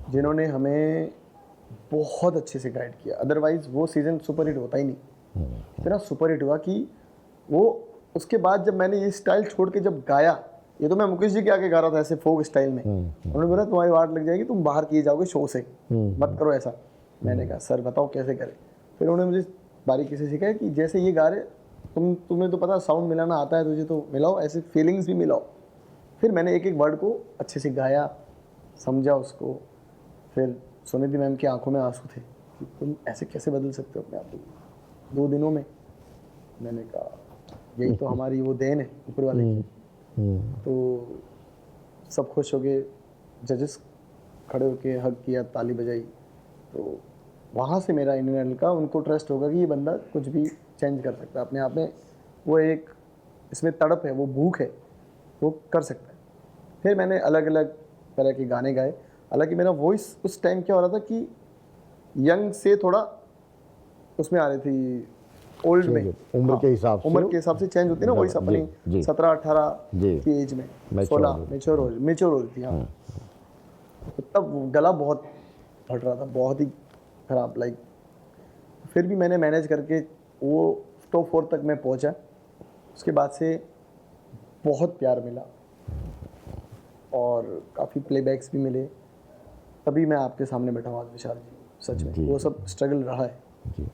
जिन्होंने हमें बहुत अच्छे से गाइड किया। अदरवाइज वो सीजन सुपर हिट होता ही नहीं। इतना सुपर हिट हुआ कि वो उसके बाद जब मैंने ये स्टाइल छोड़ के जब गाया, ये तो मैं मुकेश जी के आगे गा रहा था ऐसे फोक स्टाइल में, उन्होंने बोला तुम्हारी वाट लग जाएगी, तुम बाहर किए जाओगे शो से, मत करो ऐसा। मैंने कहा सर बताओ कैसे करें। फिर उन्होंने मुझे बारीकी से सिखाया कि जैसे ये गा रहे तुम्हें तो पता साउंड मिलाना आता है तुझे, तो मिलाओ, ऐसे फीलिंग्स भी मिलाओ। फिर मैंने एक एक वर्ड को अच्छे से गाया, समझा उसको। फिर सुनिधि मैम की आंखों में आंसू थे कि तुम ऐसे कैसे बदल सकते हो अपने आप को 2 दिनों में। मैंने कहा यही तो हमारी वो देन है ऊपर वाले की। तो सब खुश हो गए, जजेस खड़े होके हग किया, ताली बजाई। तो वहाँ से मेरा इंडियन आइडल का उनको ट्रस्ट होगा कि ये बंदा कुछ भी चेंज कर सकता है अपने आप में, वो एक इसमें तड़प है, वो भूख है, वो कर सकता है। फिर मैंने अलग अलग तरह के गाने गाए। हालांकि मेरा वॉइस उस टाइम क्या हो रहा था कि यंग से थोड़ा उसमें आ रही थी, ओल्ड में, उम्र के हिसाब से, उम्र के हिसाब से चेंज होती है ना वॉइस अपनी। 17-18 की एज में, 16 मेच्योर हो रही थी। हाँ, तो तब गला बहुत फट रहा था, बहुत ही खराब, लाइक। फिर भी मैंने मैनेज करके वो टॉप 4 तक मैं पहुंचा। उसके बाद से बहुत प्यार मिला और काफ़ी प्लेबैक्स भी मिले, तभी मैं आपके सामने बैठा हूँ आज विशाल जी। सच में वो सब स्ट्रगल रहा है जी।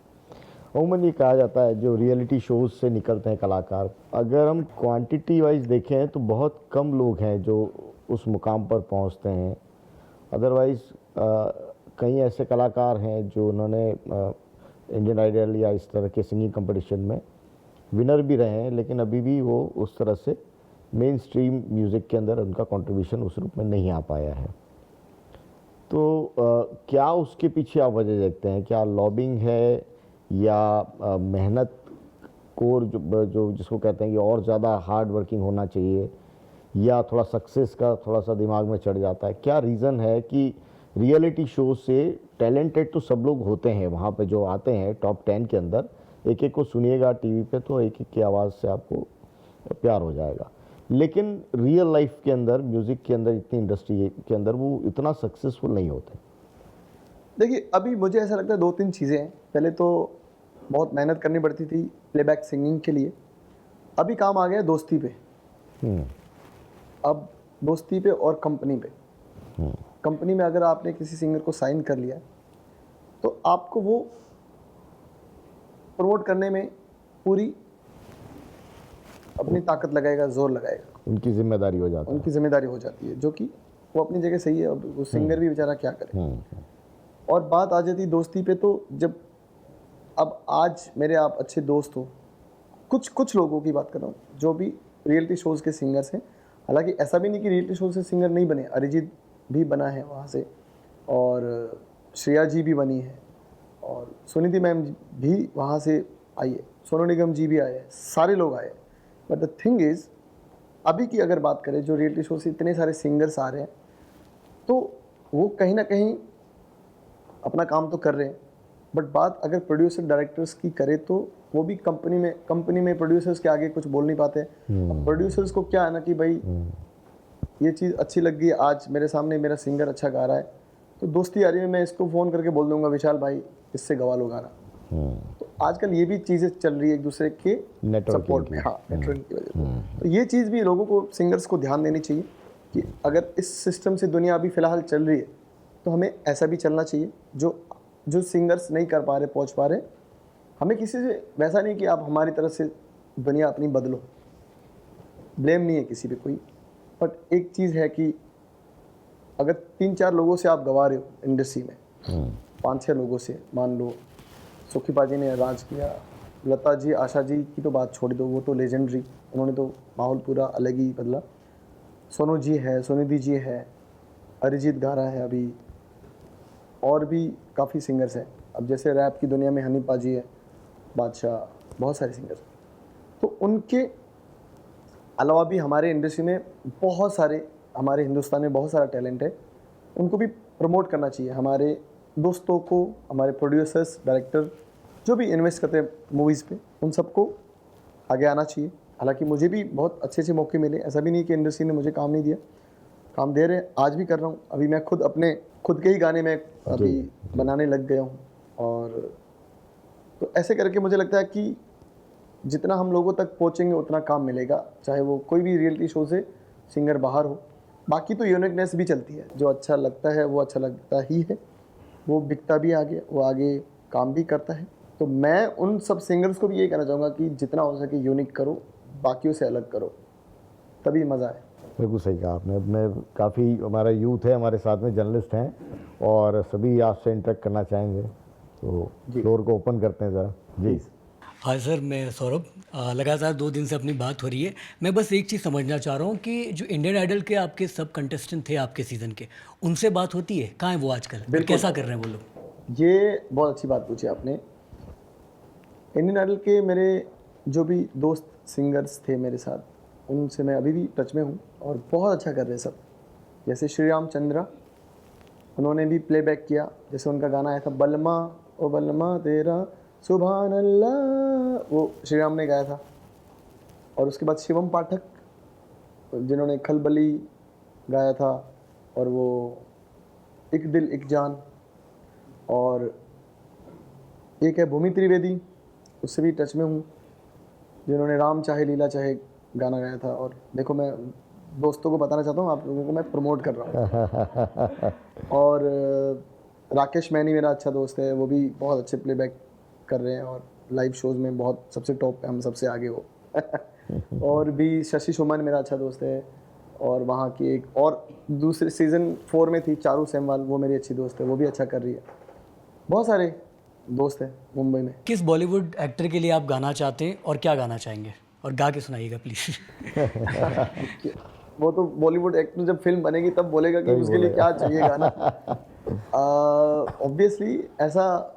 अमूमन ये कहा जाता है जो रियलिटी शोज से निकलते हैं कलाकार, अगर हम क्वांटिटी वाइज देखें तो बहुत कम लोग हैं जो उस मुकाम पर पहुंचते हैं। अदरवाइज कई ऐसे कलाकार हैं जो उन्होंने इंडियन आइडल या इस तरह के सिंगिंग कंपटीशन में विनर भी रहे हैं, लेकिन अभी भी वो उस तरह से मेन स्ट्रीम म्यूज़िक के अंदर उनका कंट्रीब्यूशन उस रूप में नहीं आ पाया है। तो क्या उसके पीछे आप वजह देखते हैं? क्या लॉबिंग है या मेहनत कोर जो जिसको कहते हैं कि और ज़्यादा हार्ड वर्किंग होना चाहिए, या थोड़ा सक्सेस का थोड़ा सा दिमाग में चढ़ जाता है? क्या रीज़न है कि रियलिटी शो से टैलेंटेड तो सब लोग होते हैं, वहाँ पे जो आते हैं टॉप 10 के अंदर, एक एक को सुनिएगा टीवी पे तो एक एक की आवाज़ से आपको प्यार हो जाएगा, लेकिन रियल लाइफ के अंदर, म्यूज़िक के अंदर, इतनी इंडस्ट्री के अंदर वो इतना सक्सेसफुल नहीं होते। देखिए अभी मुझे ऐसा लगता है 2-3 चीज़ें हैं। पहले तो बहुत मेहनत करनी पड़ती थी प्लेबैक सिंगिंग के लिए, अभी काम आ गया दोस्ती पे। अब दोस्ती पे और कंपनी पे। कंपनी में अगर आपने किसी सिंगर को साइन कर लिया तो आपको वो प्रमोट करने में पूरी अपनी ताकत लगाएगा, जोर लगाएगा, उनकी जिम्मेदारी हो जाती है, उनकी जिम्मेदारी हो जाती है, जो कि वो अपनी जगह सही है। अब वो सिंगर भी बेचारा क्या करे। और बात आ जाती दोस्ती पे, तो जब अब आज मेरे आप अच्छे दोस्त हो, कुछ लोगों की बात कर रहा हूँ जो भी रियलिटी शोज़ के सिंगर्स हैं। हालांकि ऐसा भी नहीं कि रियलिटी शो से सिंगर नहीं बने, अरिजीत भी बना है वहाँ से, और श्रेया जी भी बनी है, और सुनिधि मैम भी वहाँ से आई है, सोनू निगम जी भी आए हैं, सारे लोग आए। बट द थिंग इज़, अभी की अगर बात करें जो रियलिटी शो से इतने सारे सिंगर्स आ रहे हैं, तो वो कहीं ना कहीं अपना काम तो कर रहे हैं, बट बात अगर प्रोड्यूसर डायरेक्टर्स की करे तो वो भी कंपनी में प्रोड्यूसर्स के आगे कुछ बोल नहीं पाते। अब प्रोड्यूसर्स को क्या है ना कि भाई ये चीज़ अच्छी लग गई, आज मेरे सामने मेरा सिंगर अच्छा गा रहा है, तो दोस्ती आ रही है, मैं इसको फ़ोन करके बोल दूंगा विशाल भाई इससे गवा लो गाना, तो आजकल ये भी चीज़ें चल रही है एक दूसरे के सपोर्ट में, हाँ नेटवर्किंग की वजह से। तो ये चीज़ भी लोगों को, सिंगर्स को ध्यान देनी चाहिए कि अगर इस सिस्टम से दुनिया अभी फ़िलहाल चल रही है तो हमें ऐसा भी चलना चाहिए। जो सिंगर्स नहीं कर पा रहे, पहुंच पा रहे, हमें किसी से वैसा नहीं कि आप हमारी तरफ से दुनिया अपनी बदलो, ब्लेम नहीं है किसी पे कोई। बट एक चीज़ है कि अगर 3-4 लोगों से आप गवा रहे हो इंडस्ट्री में, 5-6 लोगों से, मान लो सुखी पाजी ने राज किया, लता जी, आशा जी की तो बात छोड़ दो, वो तो लेजेंडरी, उन्होंने तो माहौल पूरा अलग ही बदला। सोनू जी है, सोनिधि जी है, अरिजीत गा रहा है अभी, और भी काफ़ी सिंगर्स हैं। अब जैसे रैप की दुनिया में हनी पाजी है, बादशाह, बहुत सारे सिंगर्स। तो उनके अलावा भी हमारे इंडस्ट्री में बहुत सारे, हमारे हिंदुस्तान में बहुत सारा टैलेंट है, उनको भी प्रमोट करना चाहिए। हमारे दोस्तों को, हमारे प्रोड्यूसर्स, डायरेक्टर जो भी इन्वेस्ट करते हैं मूवीज़ पे, उन सबको आगे आना चाहिए। हालांकि मुझे भी बहुत अच्छे अच्छे मौके मिले, ऐसा भी नहीं कि इंडस्ट्री ने मुझे काम नहीं दिया, काम दे रहे हैं, आज भी कर रहा हूँ। अभी मैं खुद के ही गाने में अभी बनाने लग गया हूँ। और तो ऐसे करके मुझे लगता है कि जितना हम लोगों तक पहुँचेंगे उतना काम मिलेगा, चाहे वो कोई भी रियलिटी शो से सिंगर बाहर हो। बाकी तो यूनिकनेस भी चलती है, जो अच्छा लगता है वो अच्छा लगता ही है, वो बिकता भी आगे, वो आगे काम भी करता है। तो मैं उन सब सिंगर्स को भी ये कहना चाहूँगा कि जितना हो सके यूनिक करो, बाकियों से अलग करो, तभी मज़ा आए। बिल्कुल सही कहा आपने। मैं काफ़ी, हमारा यूथ है, हमारे साथ में जर्नलिस्ट हैं और सभी आपसे इंटरेक्ट करना चाहेंगे, तो फ्लोर को ओपन करते हैं ज़रा जी। हाँ सर, मैं सौरभ। लगातार 2 दिन से अपनी बात हो रही है। मैं बस एक चीज़ समझना चाह रहा हूँ कि जो इंडियन आइडल के आपके सब कंटेस्टेंट थे आपके सीज़न के, उनसे बात होती है? कहाँ है वो आजकल और कैसा कर रहे हैं वो लोग? ये बहुत अच्छी बात पूछी आपने। इंडियन आइडल के मेरे जो भी दोस्त सिंगर्स थे मेरे साथ, उनसे मैं अभी भी टच में हूँ और बहुत अच्छा कर रहे हैं सब। जैसे श्री राम चंद्रा, उन्होंने भी प्लेबैक किया। जैसे उनका गाना आया था बलमा ओ बलमा तेरा सुभान अल्लाह, वो श्री राम ने गाया था। और उसके बाद शिवम पाठक, जिन्होंने खलबली गाया था, और वो एक दिल एक जान, और एक है भूमि त्रिवेदी, उससे भी टच में हूँ, जिन्होंने राम चाहे लीला चाहे गाना गाया था। और देखो, मैं दोस्तों को बताना चाहता हूँ, आप लोगों को मैं प्रमोट कर रहा हूँ। और राकेश मैनी मेरा अच्छा दोस्त है, वो भी बहुत अच्छे प्लेबैक कर रहे हैं और लाइव शोज़ में बहुत सबसे टॉप पे, हम सबसे आगे हो। और भी शशि सुमन मेरा अच्छा दोस्त है, और वहाँ की एक और दूसरे सीज़न 4 में थी चारू सेमवाल, वो मेरी अच्छी दोस्त है, वो भी अच्छा कर रही है। बहुत सारे दोस्त हैं मुंबई में। किस बॉलीवुड एक्टर के लिए आप गाना चाहते हैं और क्या गाना चाहेंगे? और गा के सुनाइएगा प्लीज़। वो तो बॉलीवुड एक्टर जब फिल्म बनेगी तब बोलेगा कि उसके लिए क्या चाहिए गाना। ऑब्वियसली ऐसा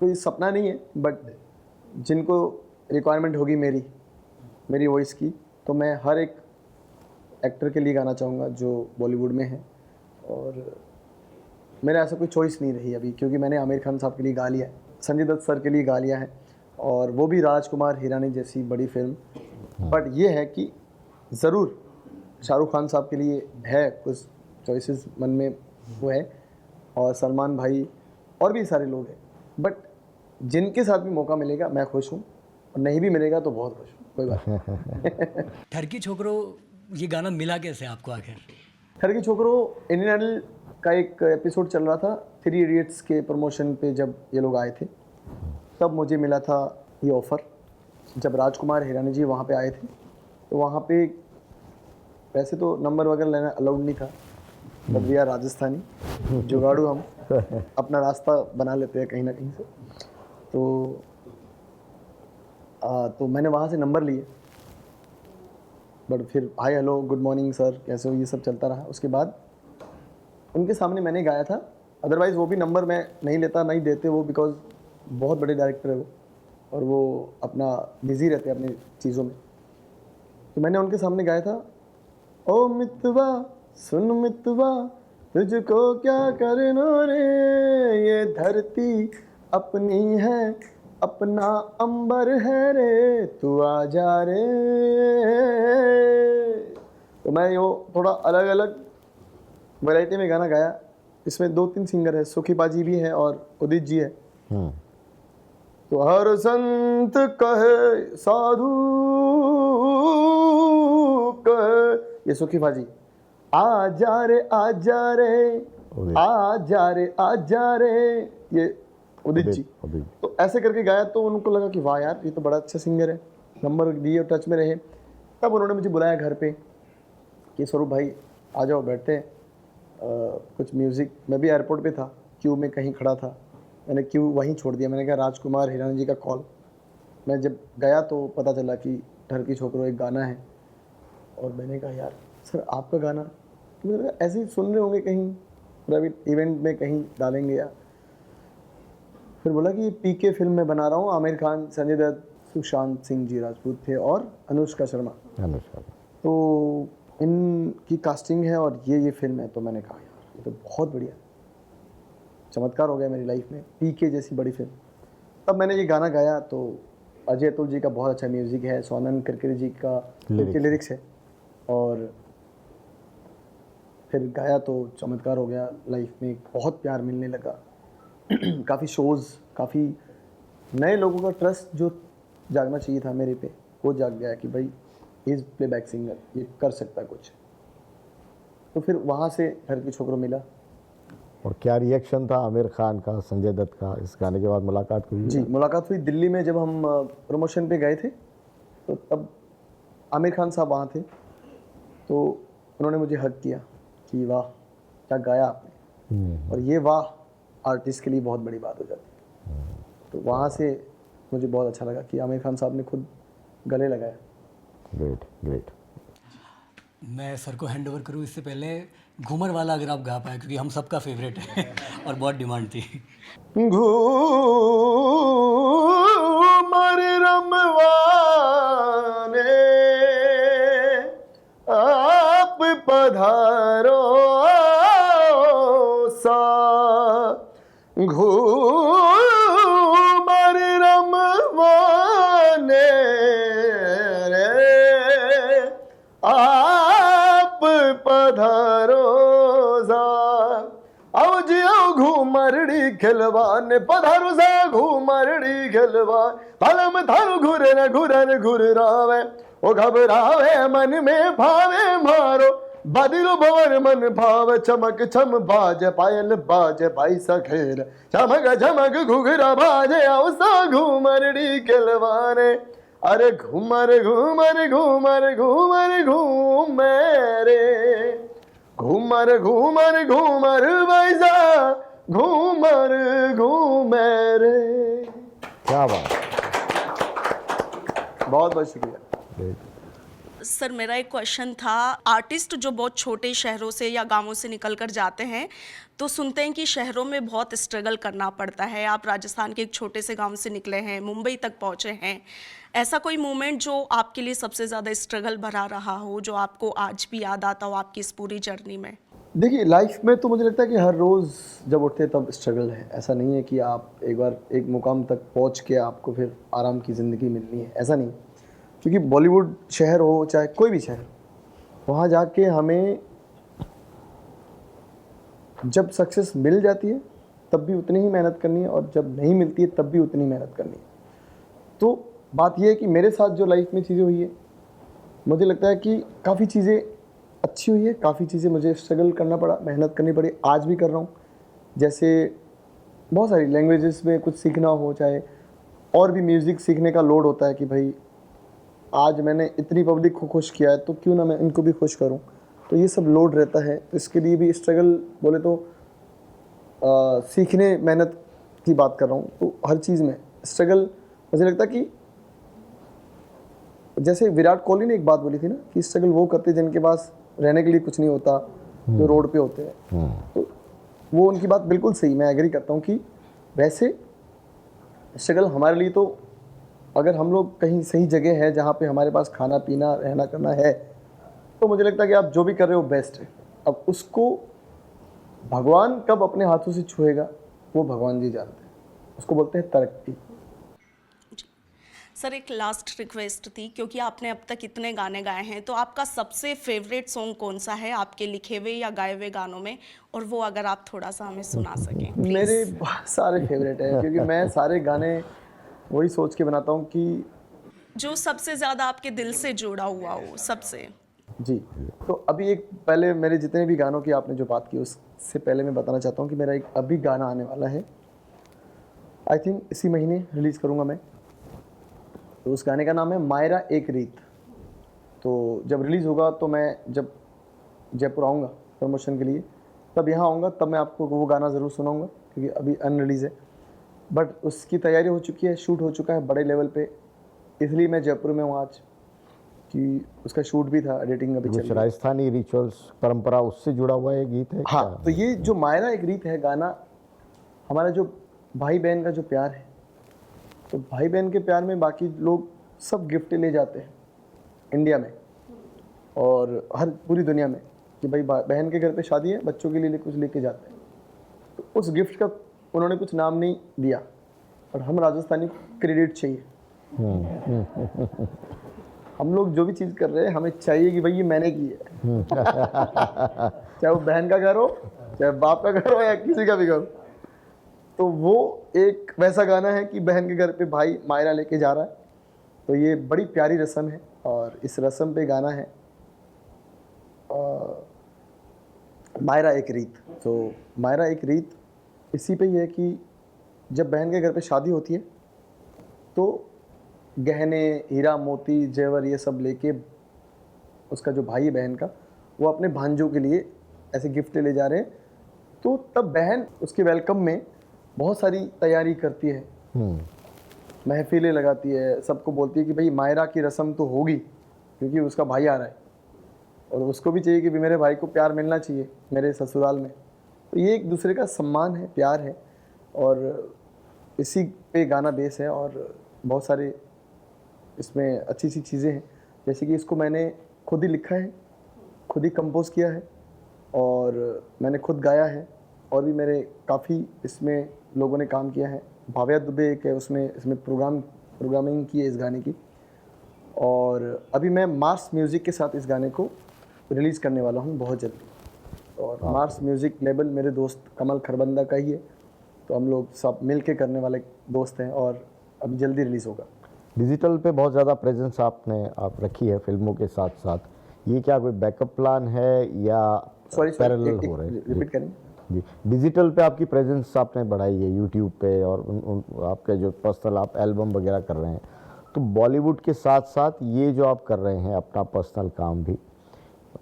कोई सपना नहीं है, बट जिनको रिक्वायरमेंट होगी मेरी वॉइस की, तो मैं हर एक एक्टर के लिए गाना चाहूँगा जो बॉलीवुड में है। और मेरा ऐसा कोई चॉइस नहीं रही अभी, क्योंकि मैंने आमिर खान साहब के लिए गा लिया है, संजय दत्त सर के लिए गा लिया है, और वो भी राजकुमार हिरानी जैसी बड़ी फिल्म। बट ये है कि ज़रूर शाहरुख खान साहब के लिए है कुछ चॉइसेस मन में वो है, और सलमान भाई, और भी सारे लोग हैं। बट जिनके साथ भी मौका मिलेगा मैं खुश हूँ, और नहीं भी मिलेगा तो बहुत खुश हूँ, कोई बात नहीं। ठरकी छोकरो, ये गाना मिला कैसे आपको आखिर? ठरकी छोकरो इंडियन आइडल का एक एपिसोड चल रहा था, 3 इडियट्स के प्रमोशन पे जब ये लोग आए थे, तब मुझे मिला था ये ऑफ़र। जब राजकुमार हिरानी जी वहाँ पे आए थे, तो वहाँ पे वैसे तो नंबर वगैरह लेना अलाउड नहीं था, बट वी आर राजस्थानी, जुगाड़ू हम अपना रास्ता बना लेते हैं कहीं ना कहीं से। तो मैंने वहाँ से नंबर लिए, बट फिर hi hello good morning sir कैसे हो, ये सब चलता रहा। उसके बाद उनके सामने मैंने गाया था, अदरवाइज़ वो भी नंबर मैं नहीं लेता, नहीं देते वो, बिकॉज बहुत बड़े डायरेक्टर है वो, और वो अपना बिज़ी रहते हैं अपनी चीज़ों में। तो मैंने उनके सामने गाया था, ओ मितवा सुन मितवा तुझको क्या करना रे, ये धरती अपनी है, अपना अंबर है रे, तू आ जा रे। तो मैं यो थोड़ा अलग अलग वैरायटी में गाना गाया। इसमें 2-3 सिंगर है, सुखी पाजी भी है और उदित जी है। तो हर संत कहे साधु कहे, ये सुखी फाजी, आ जा रे आ जा रे आ जा रे आ जा रे, ये उदित जी। तो ऐसे करके गाया तो उनको लगा कि वाह यार ये तो बड़ा अच्छा सिंगर है, नंबर दिए और टच में रहे। तब उन्होंने मुझे बुलाया घर पे कि स्वरूप भाई आ जाओ बैठते हैं, कुछ म्यूज़िक। मैं भी एयरपोर्ट पे था, क्यू में कहीं खड़ा था, मैंने क्यू वहीं छोड़ दिया। मैंने कहा राजकुमार हिरानी जी का कॉल। मैं जब गया तो पता चला कि ढर की छोकरो एक गाना है, और मैंने कहा यार सर आपका गाना, तो मुझे लगा ऐसे ही सुन रहे होंगे कहीं प्राइवेट इवेंट में कहीं डालेंगे या। फिर बोला कि पीके फिल्म में बना रहा हूँ, आमिर खान, संजय दत्त, सुशांत सिंह जी राजपूत थे और अनुष्का शर्मा। तो इनकी कास्टिंग है और ये फिल्म है। तो मैंने कहा यार ये तो बहुत बढ़िया, चमत्कार हो गया मेरी लाइफ में, पीके जैसी बड़ी फिल्म। तब मैंने ये गाना गाया तो अजय अतुल जी का बहुत अच्छा म्यूज़िक है, सोनम करकरे जी का उनके लिरिक्स है, और फिर गाया तो चमत्कार हो गया लाइफ में, बहुत प्यार मिलने लगा। काफ़ी शोज़, काफ़ी नए लोगों का ट्रस्ट जो जागना चाहिए था मेरे पे, वो जाग गया कि भाई इज़ प्लेबैक सिंगर, ये कर सकता है कुछ। तो फिर वहाँ से घर की छोकरों मिला। और क्या रिएक्शन था आमिर खान का, संजय दत्त का इस गाने के बाद? मुलाकात हुई? जी मुलाकात हुई दिल्ली में, जब हम प्रमोशन पे गए थे तो तब आमिर खान साहब वहाँ थे, तो उन्होंने मुझे हक किया कि वाह क्या गाया आपने, और ये वाह आर्टिस्ट के लिए बहुत बड़ी बात हो जाती है। तो वहाँ से मुझे बहुत अच्छा लगा कि आमिर खान साहब ने खुद गले लगाया। Great great. मैं सर को हैंड ओवर करूँ इससे पहले घूमर वाला अगर आप गा पाए, क्योंकि हम सबका फेवरेट है और बहुत डिमांड थी। घूमर रमवाने आप पधारो सा, घूमर रमवाने आप पधारो सा, आओ जी आओ घूमरड़ी खिलवाने, पधारो सा घूमरड़ी खिलवान, भलम थारू घुरन घुरावे, ओ घबरावे मन में भावे मारो, बदिलो भवर मन भाव, चमक छम बाज पायल बाज भाई सखेर, चमक झमक घुघरा बाजे, आओ सा घूमरड़ी खिलवाने। अरे घूमर घूमर घूमर घूमर घूम मेरे, घूमर घूमर घूमर वैसा घूमर घूम मेरे। क्या बात, बहुत बहुत शुक्रिया। सर मेरा एक क्वेश्चन था, आर्टिस्ट जो बहुत छोटे शहरों से या गांवों से निकल कर जाते हैं तो सुनते हैं कि शहरों में बहुत स्ट्रगल करना पड़ता है। आप राजस्थान के एक छोटे से गांव से निकले हैं, मुंबई तक पहुंचे हैं, ऐसा कोई मोमेंट जो आपके लिए सबसे ज़्यादा स्ट्रगल भरा रहा हो, जो आपको आज भी याद आता हो आपकी इस पूरी जर्नी में? देखिए लाइफ में तो मुझे लगता है कि हर रोज़ जब उठते तब स्ट्रगल है। ऐसा नहीं है कि आप एक बार एक मुकाम तक पहुंच के आपको फिर आराम की ज़िंदगी मिलनी है, ऐसा नहीं। क्योंकि बॉलीवुड शहर हो चाहे कोई भी शहर, वहाँ जाके हमें जब सक्सेस मिल जाती है तब भी उतनी ही मेहनत करनी है, और जब नहीं मिलती है तब भी उतनी मेहनत करनी है। तो बात यह है कि मेरे साथ जो लाइफ में चीज़ें हुई है, मुझे लगता है कि काफ़ी चीज़ें अच्छी हुई है, काफ़ी चीज़ें मुझे स्ट्रगल करना पड़ा, मेहनत करनी पड़ी, आज भी कर रहा हूँ। जैसे बहुत सारी लैंग्वेजेस में कुछ सीखना हो, चाहे और भी म्यूज़िक सीखने का लोड होता है कि भाई आज मैंने इतनी पब्लिक को खुश किया है तो क्यों ना मैं इनको भी खुश करूं। तो ये सब लोड रहता है, तो इसके लिए भी स्ट्रगल बोले तो सीखने मेहनत की बात कर रहा हूं। तो हर चीज़ में स्ट्रगल, मुझे लगता है कि जैसे विराट कोहली ने एक बात बोली थी ना कि स्ट्रगल वो करते जिनके पास रहने के लिए कुछ नहीं होता, जो रोड पे होते हैं। तो वो उनकी बात बिल्कुल सही, मैं एग्री करता हूँ कि वैसे स्ट्रगल हमारे लिए तो, अगर हम लोग कहीं सही जगह है जहाँ पे हमारे पास खाना पीना रहना करना है, तो मुझे लगता है कि आप जो भी कर रहे हो बेस्ट है। अब उसको भगवान कब अपने हाथों से छुएगा वो भगवान जी जानते हैं, उसको बोलते हैं तरक्की। सर एक लास्ट रिक्वेस्ट थी, क्योंकि आपने अब तक इतने गाने गाए हैं, तो आपका सबसे फेवरेट सॉन्ग कौन सा है आपके लिखे हुए या गाए हुए गानों में, और वो अगर आप थोड़ा सा हमें सुना सकें। मेरे सारे फेवरेट हैं, क्योंकि मैं सारे गाने वही सोच के बनाता हूँ कि जो सबसे ज़्यादा आपके दिल से जुड़ा हुआ हो, सबसे। जी। तो अभी एक पहले मेरे जितने भी गानों की आपने जो बात की उससे पहले मैं बताना चाहता हूँ कि मेरा एक अभी गाना आने वाला है, आई थिंक इसी महीने रिलीज़ करूँगा मैं। तो उस गाने का नाम है मायरा एक रीत। तो जब रिलीज़ होगा तो मैं जब जयपुर आऊँगा प्रमोशन के लिए, तब यहाँ आऊँगा, तब मैं आपको वो गाना ज़रूर सुनाऊँगा, क्योंकि अभी अनरिलीज़ है। बट उसकी तैयारी हो चुकी है, शूट हो चुका है बड़े लेवल पे, इसलिए मैं जयपुर में हूँ आज, कि उसका शूट भी था, एडिटिंग अभी चल कुछ रही है। राजस्थानी रिचुअल्स परंपरा उससे जुड़ा हुआ ये गीत है हाँ, क्या? तो ये जो मायरा एक रीत है गाना, हमारा जो भाई बहन का जो प्यार है, तो भाई बहन के प्यार में बाकी लोग सब गिफ्ट ले जाते हैं इंडिया में और हर पूरी दुनिया में, कि भाई बहन के घर पे शादी है, बच्चों के लिए कुछ लेके जाते हैं। तो उस गिफ्ट का उन्होंने कुछ नाम नहीं दिया, और हम राजस्थानी को क्रेडिट चाहिए। हम लोग जो भी चीज़ कर रहे हैं हमें चाहिए कि भाई ये मैंने की है। चाहे वो बहन का घर हो, चाहे बाप का घर हो, या किसी का भी घर हो। तो वो एक वैसा गाना है कि बहन के घर पे भाई मायरा लेके जा रहा है। तो ये बड़ी प्यारी रस्म है, और इस रस्म पे गाना है मायरा एक रीत। तो मायरा एक रीत इसी पे ही है कि जब बहन के घर पे शादी होती है तो गहने, हीरा मोती, जेवर ये सब लेके उसका जो भाई है बहन का, वो अपने भांजों के लिए ऐसे गिफ्ट ले जा रहे हैं। तो तब बहन उसके वेलकम में बहुत सारी तैयारी करती है, महफिलें लगाती है, सबको बोलती है कि भाई मायरा की रस्म तो होगी, क्योंकि उसका भाई आ रहा है और उसको भी चाहिए कि भी मेरे भाई को प्यार मिलना चाहिए मेरे ससुराल में। तो ये एक दूसरे का सम्मान है, प्यार है, और इसी पे गाना बेस है। और बहुत सारे इसमें अच्छी सी चीज़ें हैं, जैसे कि इसको मैंने खुद ही लिखा है, खुद ही कंपोज किया है, और मैंने खुद गाया है, और भी मेरे काफ़ी इसमें लोगों ने काम किया है। भाव्या दुबे एक है उसमें, इसमें प्रोग्रामिंग की है इस गाने की। और अभी मैं मार्स म्यूज़िक के साथ इस गाने को रिलीज़ करने वाला हूँ बहुत जल्दी। और मार्स म्यूज़िक लेबल मेरे दोस्त कमल खरबंदा का ही है, तो हम लोग सब मिल के करने वाले दोस्त हैं, और अभी जल्दी रिलीज़ होगा। डिजिटल पे बहुत ज़्यादा प्रेजेंस आप रखी है फिल्मों के साथ साथ, ये क्या कोई बैकअप प्लान है या सॉरी पैरेलल हो रहे हैं? रिपीट करें। जी, डिजिटल पे आपकी प्रेजेंस आपने बढ़ाई है यूट्यूब पे, और आपके जो पर्सनल आप एल्बम वगैरह कर रहे हैं, तो बॉलीवुड के साथ साथ ये जो आप कर रहे हैं अपना पर्सनल काम भी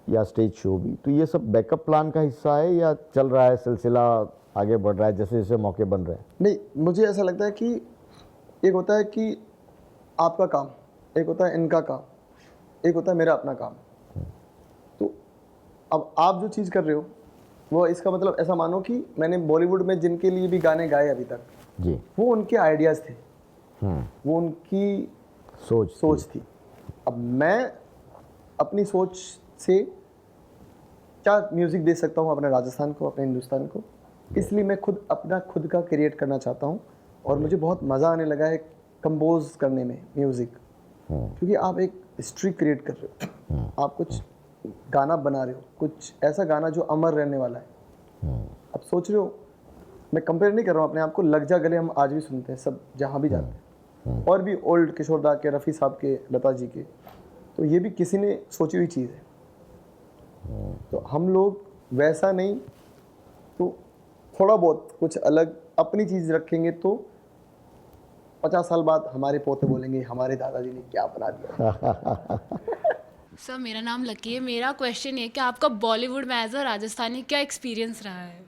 या स्टेज शो भी, तो ये सब बैकअप प्लान का हिस्सा है या चल रहा है, सिलसिला आगे बढ़ रहा है जैसे जैसे मौके बन रहे हैं? नहीं, मुझे ऐसा लगता है कि एक होता है कि आपका काम, एक होता है इनका काम, एक होता है मेरा अपना काम। तो अब आप जो चीज़ कर रहे हो वो, इसका मतलब ऐसा मानो कि मैंने बॉलीवुड में जिनके लिए भी गाने गाए अभी तक, जी, वो उनके आइडियाज़ थे, वो उनकी सोच थी। अब मैं अपनी सोच से क्या म्यूज़िक दे सकता हूँ अपने राजस्थान को, अपने हिंदुस्तान को, इसलिए मैं खुद का क्रिएट करना चाहता हूँ। और मुझे बहुत मज़ा आने लगा है कंपोज करने में म्यूज़िक, क्योंकि आप एक हिस्ट्री क्रिएट कर रहे हो, आप कुछ गाना बना रहे हो, कुछ ऐसा गाना जो अमर रहने वाला है। अब सोच रहे हो, मैं कंपेयर नहीं कर रहा हूँ अपने आप को, लग जा गले हम आज भी सुनते हैं सब जहाँ भी जाते हैं, और भी ओल्ड किशोर दा के, रफ़ी साहब के, लता जी के, तो ये भी किसी ने सोची हुई चीज़ है। तो हम लोग वैसा नहीं, तो थोड़ा बहुत कुछ अलग अपनी चीज़ रखेंगे, तो 50 साल बाद हमारे पोते बोलेंगे हमारे दादाजी ने क्या बना दिया। सर, मेरा नाम लकी है। मेरा क्वेश्चन ये कि आपका बॉलीवुड में एज अ राजस्थानी क्या एक्सपीरियंस रहा है?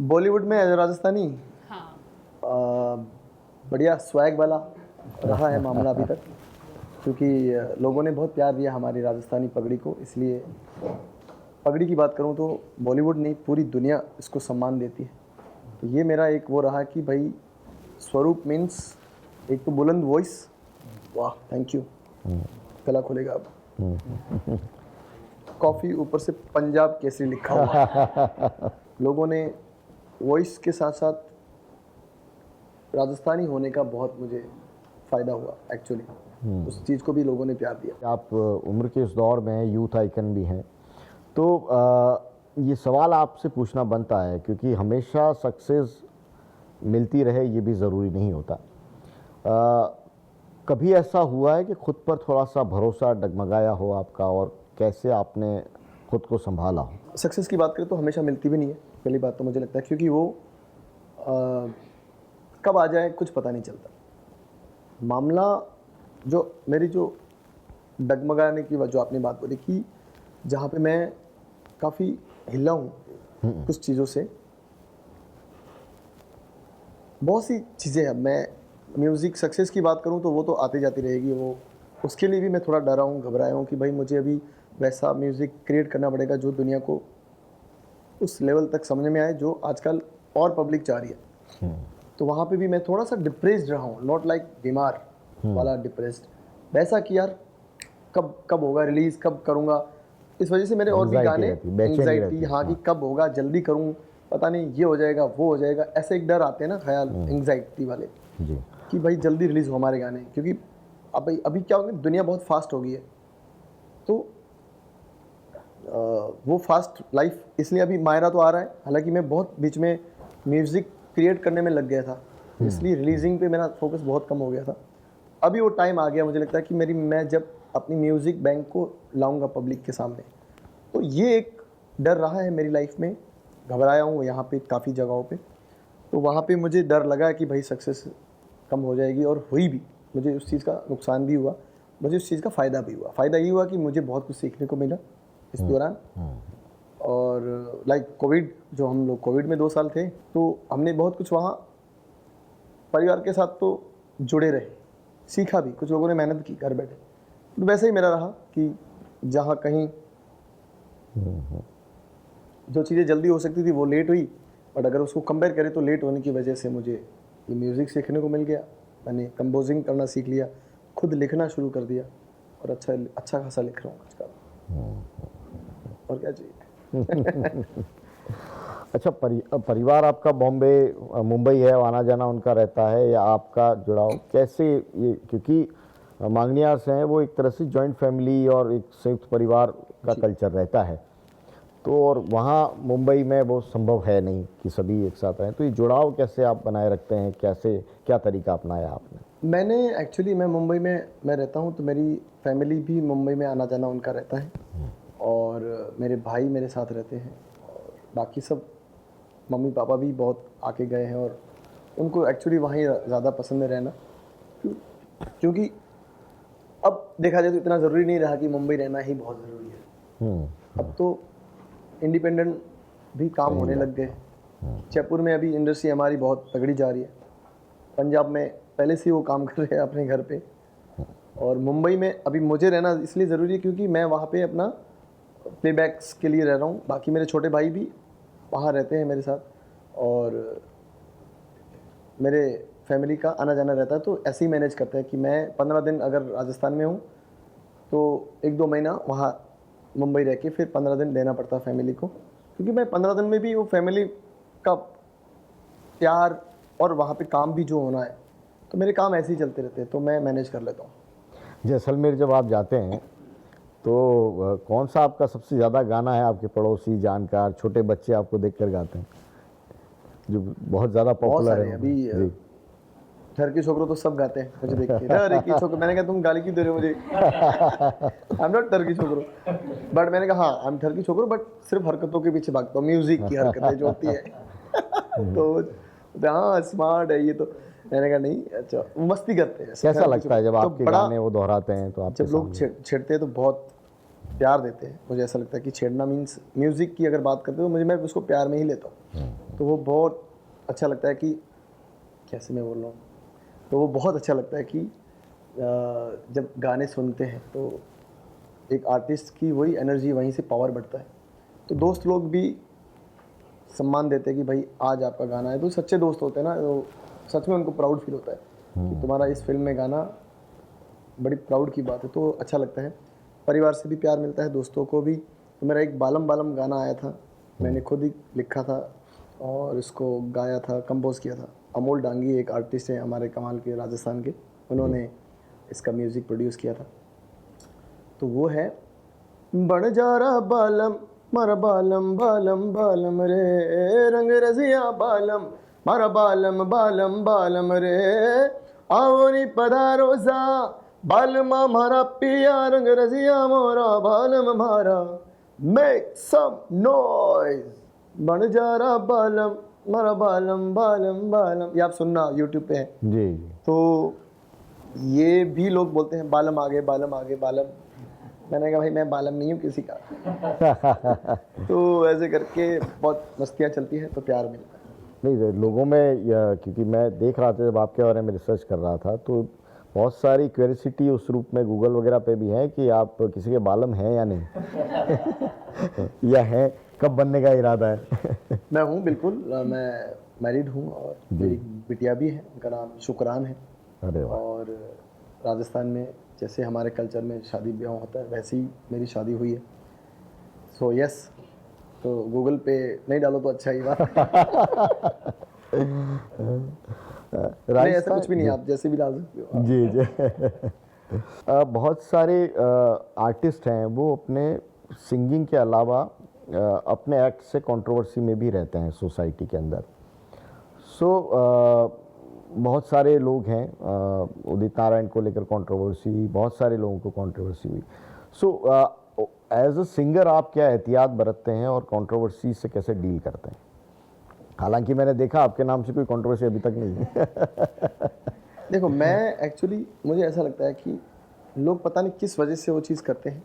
बॉलीवुड में एज राजस्थानी हाँ, बढ़िया स्वैग वाला रहा है मामला अभी तक, क्योंकि लोगों ने बहुत प्यार दिया हमारी राजस्थानी पगड़ी को। इसलिए पगड़ी की बात करूं तो बॉलीवुड नहीं, पूरी दुनिया इसको सम्मान देती है। तो ये मेरा एक वो रहा कि भाई स्वरूप मीन्स एक तो बुलंद वॉइस, वाह थैंक यू, गला खुलेगा अब। कॉफ़ी ऊपर से पंजाब केसरी लिखा हुआ। लोगों ने वॉइस के साथ साथ राजस्थानी होने का बहुत मुझे फ़ायदा हुआ एक्चुअली, उस चीज़ को भी लोगों ने प्यार दिया। आप उम्र के उस दौर में यूथ आइकन भी हैं, तो ये सवाल आपसे पूछना बनता है, क्योंकि हमेशा सक्सेस मिलती रहे ये भी ज़रूरी नहीं होता। कभी ऐसा हुआ है कि खुद पर थोड़ा सा भरोसा डगमगाया हो आपका, और कैसे आपने खुद को संभाला हो? सक्सेस की बात करें तो हमेशा मिलती भी नहीं है, पहली बात तो मुझे लगता है, क्योंकि वो कब आ जाए कुछ पता नहीं चलता। मामला जो डगमगाने की जो आपने बात बोली कि जहाँ पे मैं काफ़ी हिला हूँ कुछ चीज़ों से, बहुत सी चीज़ें हैं। मैं म्यूज़िक सक्सेस की बात करूँ तो वो तो आती जाती रहेगी, वो उसके लिए भी मैं थोड़ा डरा हूँ, घबराया हूँ कि भाई मुझे अभी वैसा म्यूज़िक क्रिएट करना पड़ेगा जो दुनिया को उस लेवल तक समझ में आए जो आजकल और पब्लिक चाह रही है। तो वहाँ पे भी मैं थोड़ा सा डिप्रेस्ड रहा हूँ, नॉट लाइक बीमार वाला डिप्रेस्ड, वैसा कि यार कब होगा रिलीज़, कब करूँगा। इस वजह से मेरे और भी गाने एंग्जाइटी, हाँ कि कब होगा, जल्दी करूँ, पता नहीं ये हो जाएगा वो हो जाएगा, ऐसे एक डर आते हैं ना ख्याल एंग्जाइटी वाले जी। कि भाई जल्दी रिलीज़ हो हमारे गाने। क्योंकि अभी क्या होगा, दुनिया बहुत फास्ट हो गई है, तो वो फास्ट लाइफ, इसलिए अभी मायरा तो आ रहा है, हालांकि मैं बहुत बीच में म्यूज़िक क्रिएट करने में लग गया था, इसलिए रिलीजिंग पे मेरा फोकस बहुत कम हो गया था। अभी वो टाइम आ गया, मुझे लगता है कि मैं जब अपनी म्यूज़िक बैंक को लाऊंगा पब्लिक के सामने, तो ये एक डर रहा है मेरी लाइफ में। घबराया हूँ यहाँ पे काफ़ी जगहों पे, तो वहाँ पे मुझे डर लगा कि भाई सक्सेस कम हो जाएगी, और हुई भी। मुझे उस चीज़ का नुकसान भी हुआ, मुझे उस चीज़ का फ़ायदा भी हुआ। फ़ायदा ये हुआ कि मुझे बहुत कुछ सीखने को मिला इस दौरान। और लाइक कोविड, जो हम लोग कोविड में 2 साल थे, तो हमने बहुत कुछ वहाँ परिवार के साथ तो जुड़े रहे, सीखा भी, कुछ लोगों ने मेहनत की घर बैठे। तो वैसे ही मेरा रहा कि जहाँ कहीं जो चीज़ें जल्दी हो सकती थी वो लेट हुई, बट अगर उसको कंपेयर करें तो लेट होने की वजह से मुझे ये म्यूज़िक सीखने को मिल गया। मैंने कंपोजिंग करना सीख लिया, खुद लिखना शुरू कर दिया, और अच्छा खासा लिख रहा हूँ आजकल। और क्या चाहिए। अच्छा, परिवार आपका मुंबई है, आना जाना उनका रहता है, या आपका जुड़ाव कैसे ये, क्योंकि मांगनियार्स हैं वो एक तरह से जॉइंट फैमिली और एक संयुक्त परिवार का कल्चर रहता है, तो और वहाँ मुंबई में वो संभव है नहीं कि सभी एक साथ रहें, तो ये जुड़ाव कैसे आप बनाए रखते हैं, कैसे क्या तरीका अपनाया आपने? मैं मुंबई में मैं रहता हूँ, तो मेरी फैमिली भी मुंबई में आना जाना उनका रहता है, और मेरे भाई मेरे साथ रहते हैं, और बाकी सब मम्मी पापा भी बहुत आके गए हैं, और उनको एक्चुअली वहीं ज़्यादा पसंद है रहना, क्योंकि अब देखा जाए तो इतना ज़रूरी नहीं रहा कि मुंबई रहना ही बहुत ज़रूरी है। अब तो इंडिपेंडेंट भी काम होने लग गए। जयपुर में अभी इंडस्ट्री हमारी बहुत तगड़ी जा रही है, पंजाब में पहले से वो काम कर रहे हैं अपने घर पे, और मुंबई में अभी मुझे रहना इसलिए ज़रूरी है क्योंकि मैं वहाँ पे अपना प्लेबैक्स के लिए रह रहा हूँ। बाकी मेरे छोटे भाई भी वहाँ रहते हैं मेरे साथ, और मेरे फैमिली का आना जाना रहता है, तो ऐसे ही मैनेज करते हैं कि मैं 15 दिन अगर राजस्थान में हूँ तो 1-2 महीना वहाँ मुंबई रह के फिर 15 दिन देना पड़ता है फैमिली को, क्योंकि मैं 15 दिन में भी वो फैमिली का प्यार और वहाँ पे काम भी जो होना है, तो मेरे काम ऐसे ही चलते रहते हैं, तो मैं मैनेज कर लेता हूँ। जैसलमेर जब आप जाते हैं तो कौन सा आपका सबसे ज़्यादा गाना है, आपके पड़ोसी, जानकार, छोटे बच्चे आपको देखकर गाते हैं जो बहुत ज़्यादा पॉपुलर है? अभी घर के छोकरों तो सब गाते हैं मुझे देख के। अरे की छोकरो, मैंने कहा तुम गाली क्यों दे रहे हो मुझे? आई एम नॉट टर्की छोकरो, बट मैंने कहा हाँ आई एम टर्की छोकरो, बट सिर्फ हरकतों के पीछे भागता हूँ, म्यूजिक की हरकतें जो होती है। तो हाँ स्मार्ट है ये तो। मैंने कहा नहीं, अच्छा मस्ती करते हैं। कैसा लगता है जब आपके गाने वो दोहराते हैं? तो आप जब लोग छेड़ते हैं तो बहुत प्यार देते हैं। मुझे ऐसा लगता है कि छेड़ना मीन्स म्यूज़िक की अगर बात करते हो तो मैं उसको प्यार में ही लेता हूँ। तो वो बहुत अच्छा लगता है कि कैसे मैं बोल रहा हूँ, तो वो बहुत अच्छा लगता है कि जब गाने सुनते हैं तो एक आर्टिस्ट की वही एनर्जी, वहीं से पावर बढ़ता है। तो दोस्त लोग भी सम्मान देते हैं कि भाई आज आपका गाना है, तो सच्चे दोस्त होते हैं ना, तो सच में उनको प्राउड फील होता है कि तुम्हारा इस फिल्म में गाना, बड़ी प्राउड की बात है, तो अच्छा लगता है। परिवार से भी प्यार मिलता है, दोस्तों को भी। तो मेरा एक बालम बालम गाना आया था, मैंने खुद ही लिखा था और इसको गाया था, कंपोज किया था। अमोल डांगी एक आर्टिस्ट है हमारे कमाल के, राजस्थान के, उन्होंने इसका म्यूज़िक प्रोड्यूस किया था। तो वो है बन जा रहा बालम मारा बालम बालम बालम रे, रंग रजिया बालम मारा बालम बालम बालम रे, आओ नी पधारो सा बालमा मारा पिया रंग रसिया मोरा बालम मारा मेक सम नॉइज बन जा रहा बालम मारा बालम बालम बालम। ये आप सुनना यूट्यूब पे है। जी जी। तो ये भी लोग बोलते हैं बालम आगे बालम आगे बालम। मैंने कहा भाई मैं बालम नहीं हूँ किसी का। तो ऐसे करके बहुत मस्तियाँ चलती है तो प्यार मिलता है। नहीं लोगों में क्योंकि मैं देख रहा था जब आपके बारे में रिसर्च कर रहा था तो बहुत सारी क्यूरियोसिटी उस रूप में गूगल वगैरह पे भी है कि आप किसी के बालम हैं या नहीं या हैं, कब बनने का इरादा है? मैं हूँ बिल्कुल, मैं मैरिड हूँ और मेरी बिटिया भी है, उनका नाम शुक्रान है। अरे वाह। और राजस्थान में जैसे हमारे कल्चर में शादी ब्याह होता है वैसे ही मेरी शादी हुई है। सो यस, तो गूगल पे नहीं डालो तो अच्छा ही बात। नहीं ऐसा कुछ भी नहीं, आप जैसे भी डाल सकते हो। जी जी। बहुत सारे आर्टिस्ट हैं वो अपने सिंगिंग के अलावा अपने एक्ट से कंट्रोवर्सी में भी रहते हैं सोसाइटी के अंदर। सो बहुत सारे लोग हैं, उदित नारायण को लेकर कंट्रोवर्सी हुई, बहुत सारे लोगों को कंट्रोवर्सी हुई। सो एज अ सिंगर आप क्या एहतियात बरतते हैं और कंट्रोवर्सी से कैसे डील करते हैं? हालांकि मैंने देखा आपके नाम से कोई कंट्रोवर्सी अभी तक नहीं है। देखो मैं एक्चुअली मुझे ऐसा लगता है कि लोग पता नहीं किस वजह से वो चीज़ करते हैं।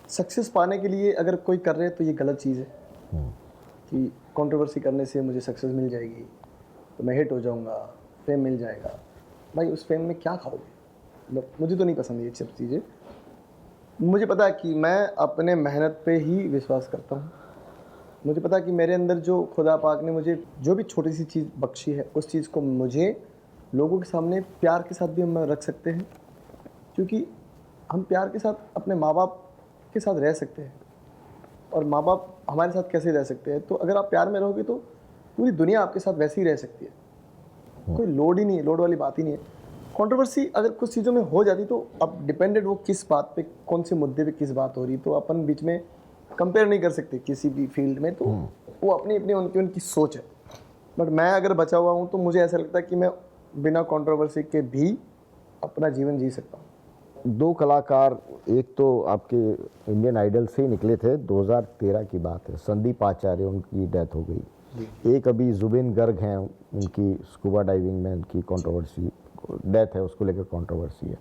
सक्सेस पाने के लिए अगर कोई कर रहे हैं तो ये गलत चीज़ है कि कंट्रोवर्सी करने से मुझे सक्सेस मिल जाएगी तो मैं हिट हो जाऊंगा, फेम मिल जाएगा। भाई उस फेम में क्या खाओगे? मतलब मुझे तो नहीं पसंद ये सब चीज़ें। मुझे पता है कि मैं अपने मेहनत पे ही विश्वास करता हूँ। मुझे पता है कि मेरे अंदर जो खुदा पाक ने मुझे जो भी छोटी सी चीज़ बख्शी है उस चीज़ को मुझे लोगों के सामने प्यार के साथ भी हम रख सकते हैं, क्योंकि हम प्यार के साथ अपने माँ बाप के साथ रह सकते हैं और माँ बाप हमारे साथ कैसे रह सकते हैं। तो अगर आप प्यार में रहोगे तो पूरी दुनिया आपके साथ वैसे ही रह सकती है। कोई लोड ही नहीं है, लोड वाली बात ही नहीं है। कंट्रोवर्सी अगर कुछ चीज़ों में हो जाती तो अब डिपेंडेड वो किस बात पे, कौन से मुद्दे पे किस बात हो रही, तो अपन बीच में कंपेयर नहीं कर सकते किसी भी फील्ड में। तो वो अपनी अपनी उनकी सोच है। बट मैं अगर बचा हुआ हूँ तो मुझे ऐसा लगता है कि मैं बिना कंट्रोवर्सी के भी अपना जीवन जी सकता हूँ। दो कलाकार, एक तो आपके इंडियन आइडल से ही निकले थे, 2013 की बात है, संदीप आचार्य, उनकी डेथ हो गई। एक अभी जुबिन गर्ग हैं, उनकी स्कूबा डाइविंग में उनकी कंट्रोवर्सी, डेथ है, उसको लेकर कंट्रोवर्सी है।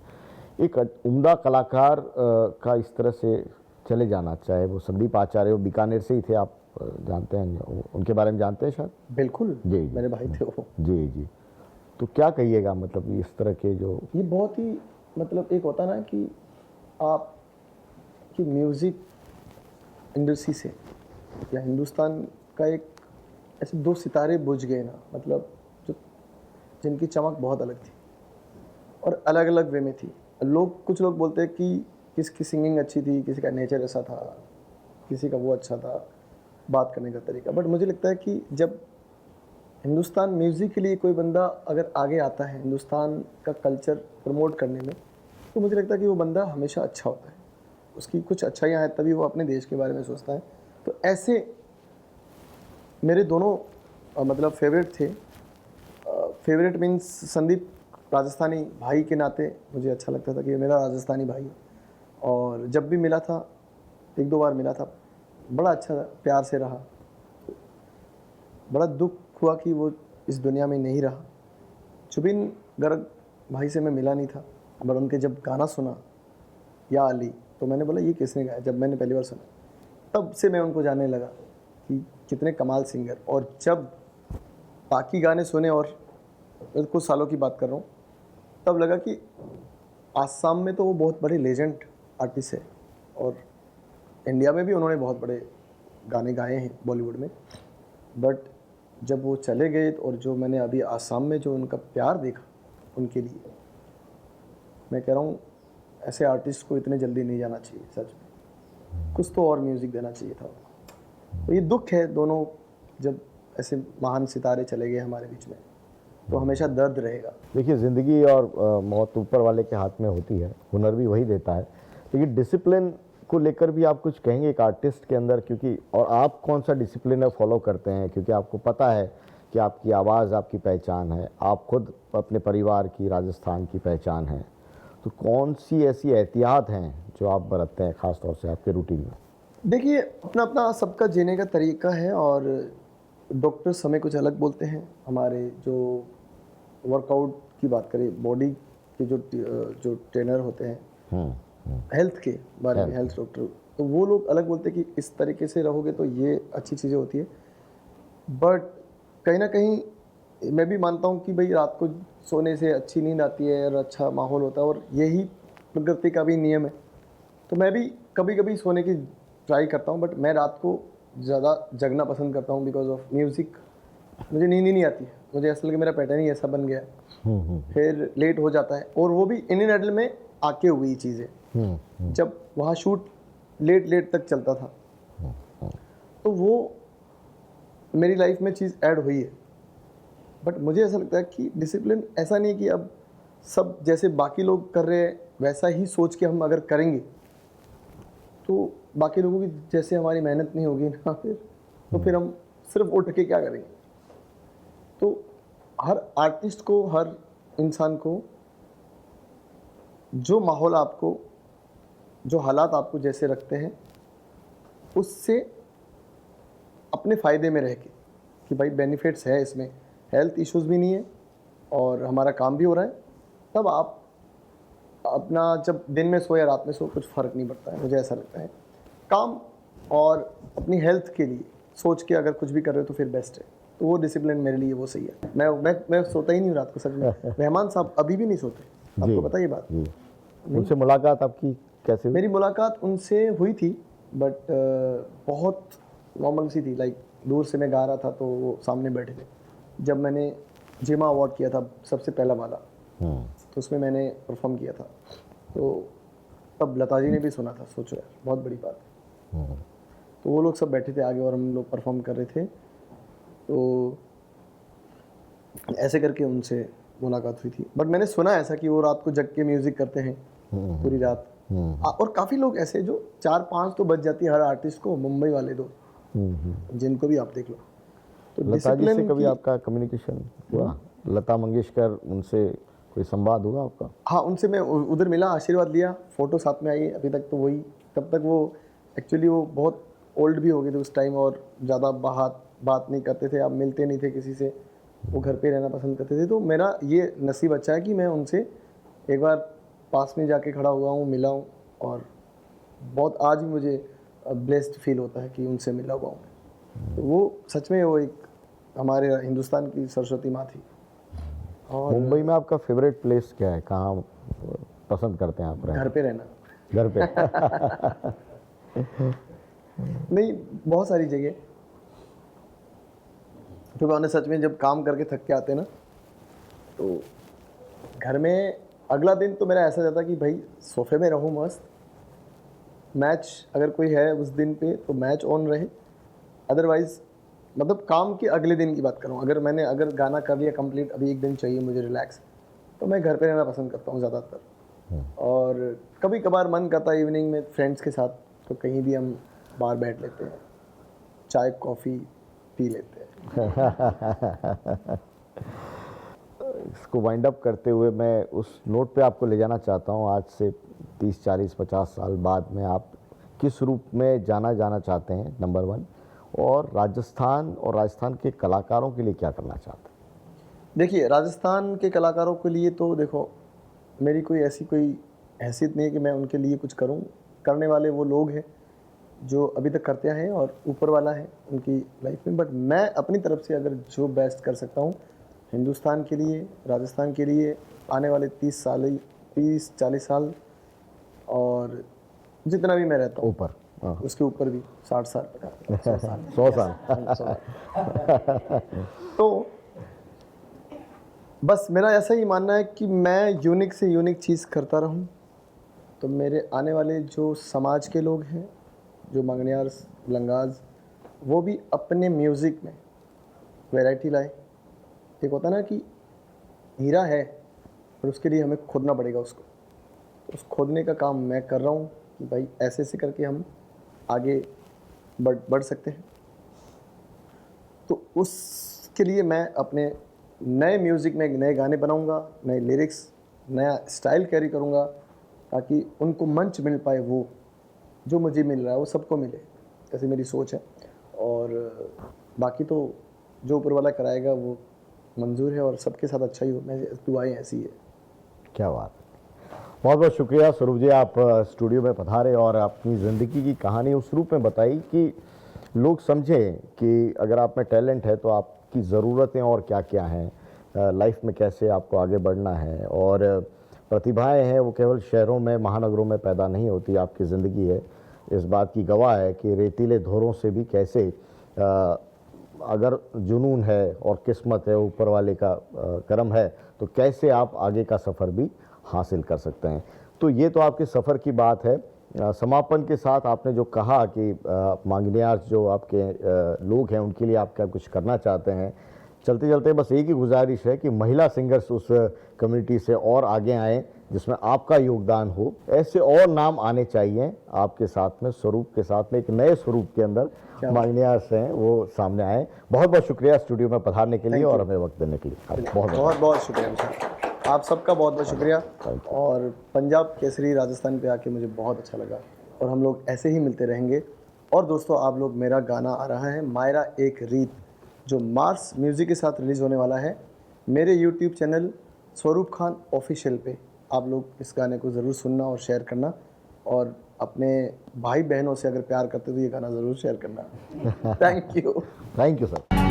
एक उम्दा कलाकार का इस तरह से चले जाना, चाहे वो संदीप आचार्य वो बीकानेर से ही थे, आप जानते हैं उनके बारे में, जानते हैं शायद? बिल्कुल जी जी, मेरे भाई थे वो। जी जी। तो क्या कहिएगा, मतलब इस तरह के जो ये बहुत ही मतलब एक होता ना कि आप कि म्यूज़िक इंडस्ट्री से या हिंदुस्तान का एक ऐसे दो सितारे बुझ गए ना, मतलब जो जिनकी चमक बहुत अलग थी और अलग अलग वे में थी। कुछ लोग बोलते हैं कि किसकी सिंगिंग अच्छी थी, किसी का नेचर ऐसा था, किसी का वो अच्छा था, बात करने का तरीका। बट मुझे लगता है कि जब हिंदुस्तान म्यूज़िक के लिए कोई बंदा अगर आगे आता है हिंदुस्तान का कल्चर प्रमोट करने में, तो मुझे लगता है कि वो बंदा हमेशा अच्छा होता है, उसकी कुछ अच्छाइयाँ हैं तभी वो अपने देश के बारे में सोचता है। तो ऐसे मेरे दोनों मतलब फेवरेट थे। फेवरेट मीन्स संदीप राजस्थानी भाई के नाते मुझे अच्छा लगता था कि ये मेरा राजस्थानी भाई है, और जब भी मिला था, एक दो बार मिला था, बड़ा अच्छा प्यार से रहा। बड़ा दुख हुआ कि वो इस दुनिया में नहीं रहा। जुबिन गर्ग भाई से मैं मिला नहीं था, बट उनके जब गाना सुना या अली, तो मैंने बोला ये किसने गाया। जब मैंने पहली बार सुना तब से मैं उनको जानने लगा कि कितने कमाल सिंगर। और जब बाकी गाने सुने, और कुछ सालों की बात कर रहा हूँ, तब लगा कि आसाम में तो वो बहुत बड़े लेजेंड आर्टिस्ट है और इंडिया में भी उन्होंने बहुत बड़े गाने गाए हैं बॉलीवुड में। बट जब वो चले गए और जो मैंने अभी आसाम में जो उनका प्यार देखा उनके लिए, मैं कह रहा हूँ ऐसे आर्टिस्ट को इतने जल्दी नहीं जाना चाहिए। सच में कुछ तो और म्यूज़िक देना चाहिए था। तो ये दुख है दोनों, जब ऐसे महान सितारे चले गए हमारे बीच में, तो हमेशा दर्द रहेगा। देखिए, ज़िंदगी और मौत ऊपर वाले के हाथ में होती है, हुनर भी वही देता है। लेकिन डिसिप्लिन को लेकर भी आप कुछ कहेंगे एक आर्टिस्ट के अंदर, क्योंकि और आप कौन सा डिसिप्लिन है फॉलो करते हैं, क्योंकि आपको पता है कि आपकी आवाज़ आपकी पहचान है, आप खुद अपने परिवार की राजस्थान की पहचान है, तो कौन सी ऐसी एहतियात हैं जो आप बरतते हैं ख़ास तौर से आपके रूटीन में? देखिए, अपना अपना सबका जीने का तरीका है और डॉक्टर्स हमें कुछ अलग बोलते हैं। हमारे जो वर्कआउट की बात करें, बॉडी के जो ट्रेनर होते हैं हेल्थ के बारे में, हेल्थ डॉक्टर, तो वो लोग अलग बोलते हैं कि इस तरीके से रहोगे तो ये अच्छी चीज़ें होती है। बट कहीं ना कहीं मैं भी मानता हूँ कि भाई रात को सोने से अच्छी नींद आती है और अच्छा माहौल होता है, और यही प्रकृति का भी नियम है। तो मैं भी कभी कभी सोने की ट्राई करता हूँ, बट मैं रात को ज़्यादा जगना पसंद करता हूँ बिकॉज ऑफ म्यूज़िक। मुझे नींद ही नहीं आती है, मुझे ऐसा लगे मेरा पैटर्न ही ऐसा बन गया है। फिर लेट हो जाता है, और वो भी इंडियन आइडल में आके हुई चीज़ें। जब वहाँ शूट लेट तक चलता था, तो वो मेरी लाइफ में चीज़ ऐड हुई है। बट मुझे ऐसा लगता है कि डिसिप्लिन ऐसा नहीं है कि अब सब जैसे बाकी लोग कर रहे हैं वैसा ही सोच के हम अगर करेंगे तो बाकी लोगों की जैसे हमारी मेहनत नहीं होगी ना, फिर हम सिर्फ उठ के क्या करेंगे। तो हर आर्टिस्ट को, हर इंसान को जो माहौल आपको, जो हालात आपको जैसे रखते हैं, उससे अपने फ़ायदे में रह के कि भाई बेनिफिट्स है इसमें, हेल्थ इश्यूज़ भी नहीं है और हमारा काम भी हो रहा है, तब आप अपना जब दिन में सो या रात में सो कुछ फ़र्क नहीं पड़ता है। मुझे ऐसा लगता है काम और अपनी हेल्थ के लिए सोच के अगर कुछ भी कर रहे हो तो फिर बेस्ट है। तो वो डिसिप्लिन मेरे लिए वो सही है। मैं सोता ही नहीं हूँ रात को, सच में। रहमान साहब अभी भी नहीं सोते, आपको पता ये बात? उनसे मुलाकात आपकी कैसे हुई? मेरी मुलाकात उनसे हुई थी, बट बहुत नॉर्मल सी थी। लाइक दूर से मैं गा रहा था तो वो सामने बैठे थे। जब मैंने जिमा अवार्ड किया था सबसे पहला वाला, तो उसमें मैंने परफॉर्म किया था, तो तब लता जी ने भी सुना था। सोचो यार, बहुत बड़ी बात है। तो वो लोग सब बैठे थे आगे और हम लोग परफॉर्म कर रहे थे, तो ऐसे करके उनसे मुलाकात हुई थी। बट मैंने सुना ऐसा कि वो रात को जग के म्यूज़िक करते हैं पूरी रात। और काफ़ी लोग ऐसे जो 4-5 तो बज जाती है हर आर्टिस्ट को, मुंबई वाले दो, जिनको भी आप देख लो। तो लता जी से कभी आपका कम्युनिकेशन हुआ? लता मंगेशकर, उनसे कोई संवाद हुआ आपका? हाँ, उनसे मैं उधर मिला, आशीर्वाद लिया, फ़ोटो साथ में आई। अभी तक तो वही, तब तक वो एक्चुअली वो बहुत ओल्ड भी हो गए थे उस टाइम और ज़्यादा बात नहीं करते थे। अब मिलते नहीं थे किसी से, वो घर पे रहना पसंद करते थे। तो मेरा ये नसीब अच्छा है कि मैं उनसे एक बार पास में जाके खड़ा हुआ हूँ, मिला हूँ, और बहुत आज भी मुझे ब्लेस्ड फील होता है कि उनसे मिला हुआ हूँ। तो वो सच में वो एक हमारे हिंदुस्तान की सरस्वती माँ थी। और मुंबई में आपका फेवरेट प्लेस क्या है? कहाँ पसंद करते हैं आप रहना? घर पे रहना। घर पे? नहीं, बहुत सारी जगह। तो मैंने सच में जब काम करके थक के आते ना, तो घर में अगला दिन तो मेरा ऐसा जाता कि भाई सोफे में रहूँ मस्त, मैच अगर कोई है उस दिन पे तो मैच ऑन रहे, अदरवाइज मतलब काम के अगले दिन की बात करूँ, अगर गाना कर लिया कंप्लीट, अभी एक दिन चाहिए मुझे रिलैक्स, तो मैं घर पे रहना पसंद करता हूँ ज़्यादातर। और कभी कभार मन करता है इवनिंग में फ्रेंड्स के साथ, तो कहीं भी हम बाहर बैठ लेते हैं, चाय कॉफ़ी पी लेते हैं। इसको वाइंड अप करते हुए मैं उस नोट पे आपको ले जाना चाहता हूँ। आज से 30, 40, 50 साल बाद में आप किस रूप में जाना चाहते हैं, नंबर 1, और राजस्थान के कलाकारों के लिए क्या करना चाहते हैं? देखिए, राजस्थान के कलाकारों के लिए तो देखो, मेरी कोई हैसियत नहीं है कि मैं उनके लिए कुछ करूं। करने वाले वो लोग हैं जो अभी तक करते हैं और ऊपर वाला है उनकी लाइफ में। बट मैं अपनी तरफ से अगर जो बेस्ट कर सकता हूं हिंदुस्तान के लिए, राजस्थान के लिए, आने वाले 30-40 साल, और जितना भी मैं रहता हूँ ऊपर, उसके ऊपर भी 60 साल 100 साल। तो बस मेरा ऐसा ही मानना है कि मैं यूनिक से यूनिक चीज़ करता रहूं, तो मेरे आने वाले जो समाज के लोग हैं, जो मंगनियार्स, लंगाज, वो भी अपने म्यूज़िक में वैरायटी लाए। एक होता ना कि हीरा है, पर उसके लिए हमें खोदना पड़ेगा उसको। उस खोदने का काम मैं कर रहा हूँ कि भाई ऐसे करके हम आगे बढ़ सकते हैं। तो उस के लिए मैं अपने नए म्यूज़िक में नए गाने बनाऊंगा, नए लिरिक्स, नया स्टाइल कैरी करूंगा, ताकि उनको मंच मिल पाए, वो जो मुझे मिल रहा है वो सबको मिले, ऐसी मेरी सोच है। और बाकी तो जो ऊपर वाला कराएगा वो मंजूर है, और सबके साथ अच्छा ही हो, मैं दुआएं ऐसी है। क्या बात है। बहुत बहुत शुक्रिया स्वरूप जी, आप स्टूडियो में पधारे और अपनी ज़िंदगी की कहानी उस रूप में बताई कि लोग समझें कि अगर आप में टैलेंट है तो आपकी ज़रूरतें और क्या क्या हैं, लाइफ में कैसे आपको आगे बढ़ना है, और प्रतिभाएं हैं वो केवल शहरों में महानगरों में पैदा नहीं होती, आपकी ज़िंदगी है इस बात की गवाह है कि रेतीले धोरों से भी कैसे अगर जुनून है और किस्मत है, ऊपर वाले का करम है, तो कैसे आप आगे का सफ़र भी हासिल कर सकते हैं। तो ये तो आपके सफ़र की बात है। समापन के साथ आपने जो कहा कि मांगनियार जो आपके लोग हैं उनके लिए आप क्या कुछ करना चाहते हैं, चलते चलते बस एक ही गुजारिश है कि महिला सिंगर्स उस कम्युनिटी से और आगे आएँ जिसमें आपका योगदान हो, ऐसे और नाम आने चाहिए आपके साथ में, स्वरूप के साथ में, एक नए स्वरूप के अंदर मांगनियार्स हैं वो सामने आए। बहुत बहुत शुक्रिया स्टूडियो में पधारने के लिए और हमें वक्त देने के लिए। बहुत बहुत शुक्रिया विशाल, आप सबका बहुत बहुत शुक्रिया। और पंजाब केसरी राजस्थान पे आके मुझे बहुत अच्छा लगा, और हम लोग ऐसे ही मिलते रहेंगे। और दोस्तों, आप लोग, मेरा गाना आ रहा है मायरा एक रीत, जो मार्स म्यूज़िक के साथ रिलीज़ होने वाला है मेरे यूट्यूब चैनल स्वरूप खान ऑफिशियल पे। आप लोग इस गाने को ज़रूर सुनना और शेयर करना, और अपने भाई बहनों से अगर प्यार करते तो ये गाना ज़रूर शेयर करना। Thank you. Thank you sir.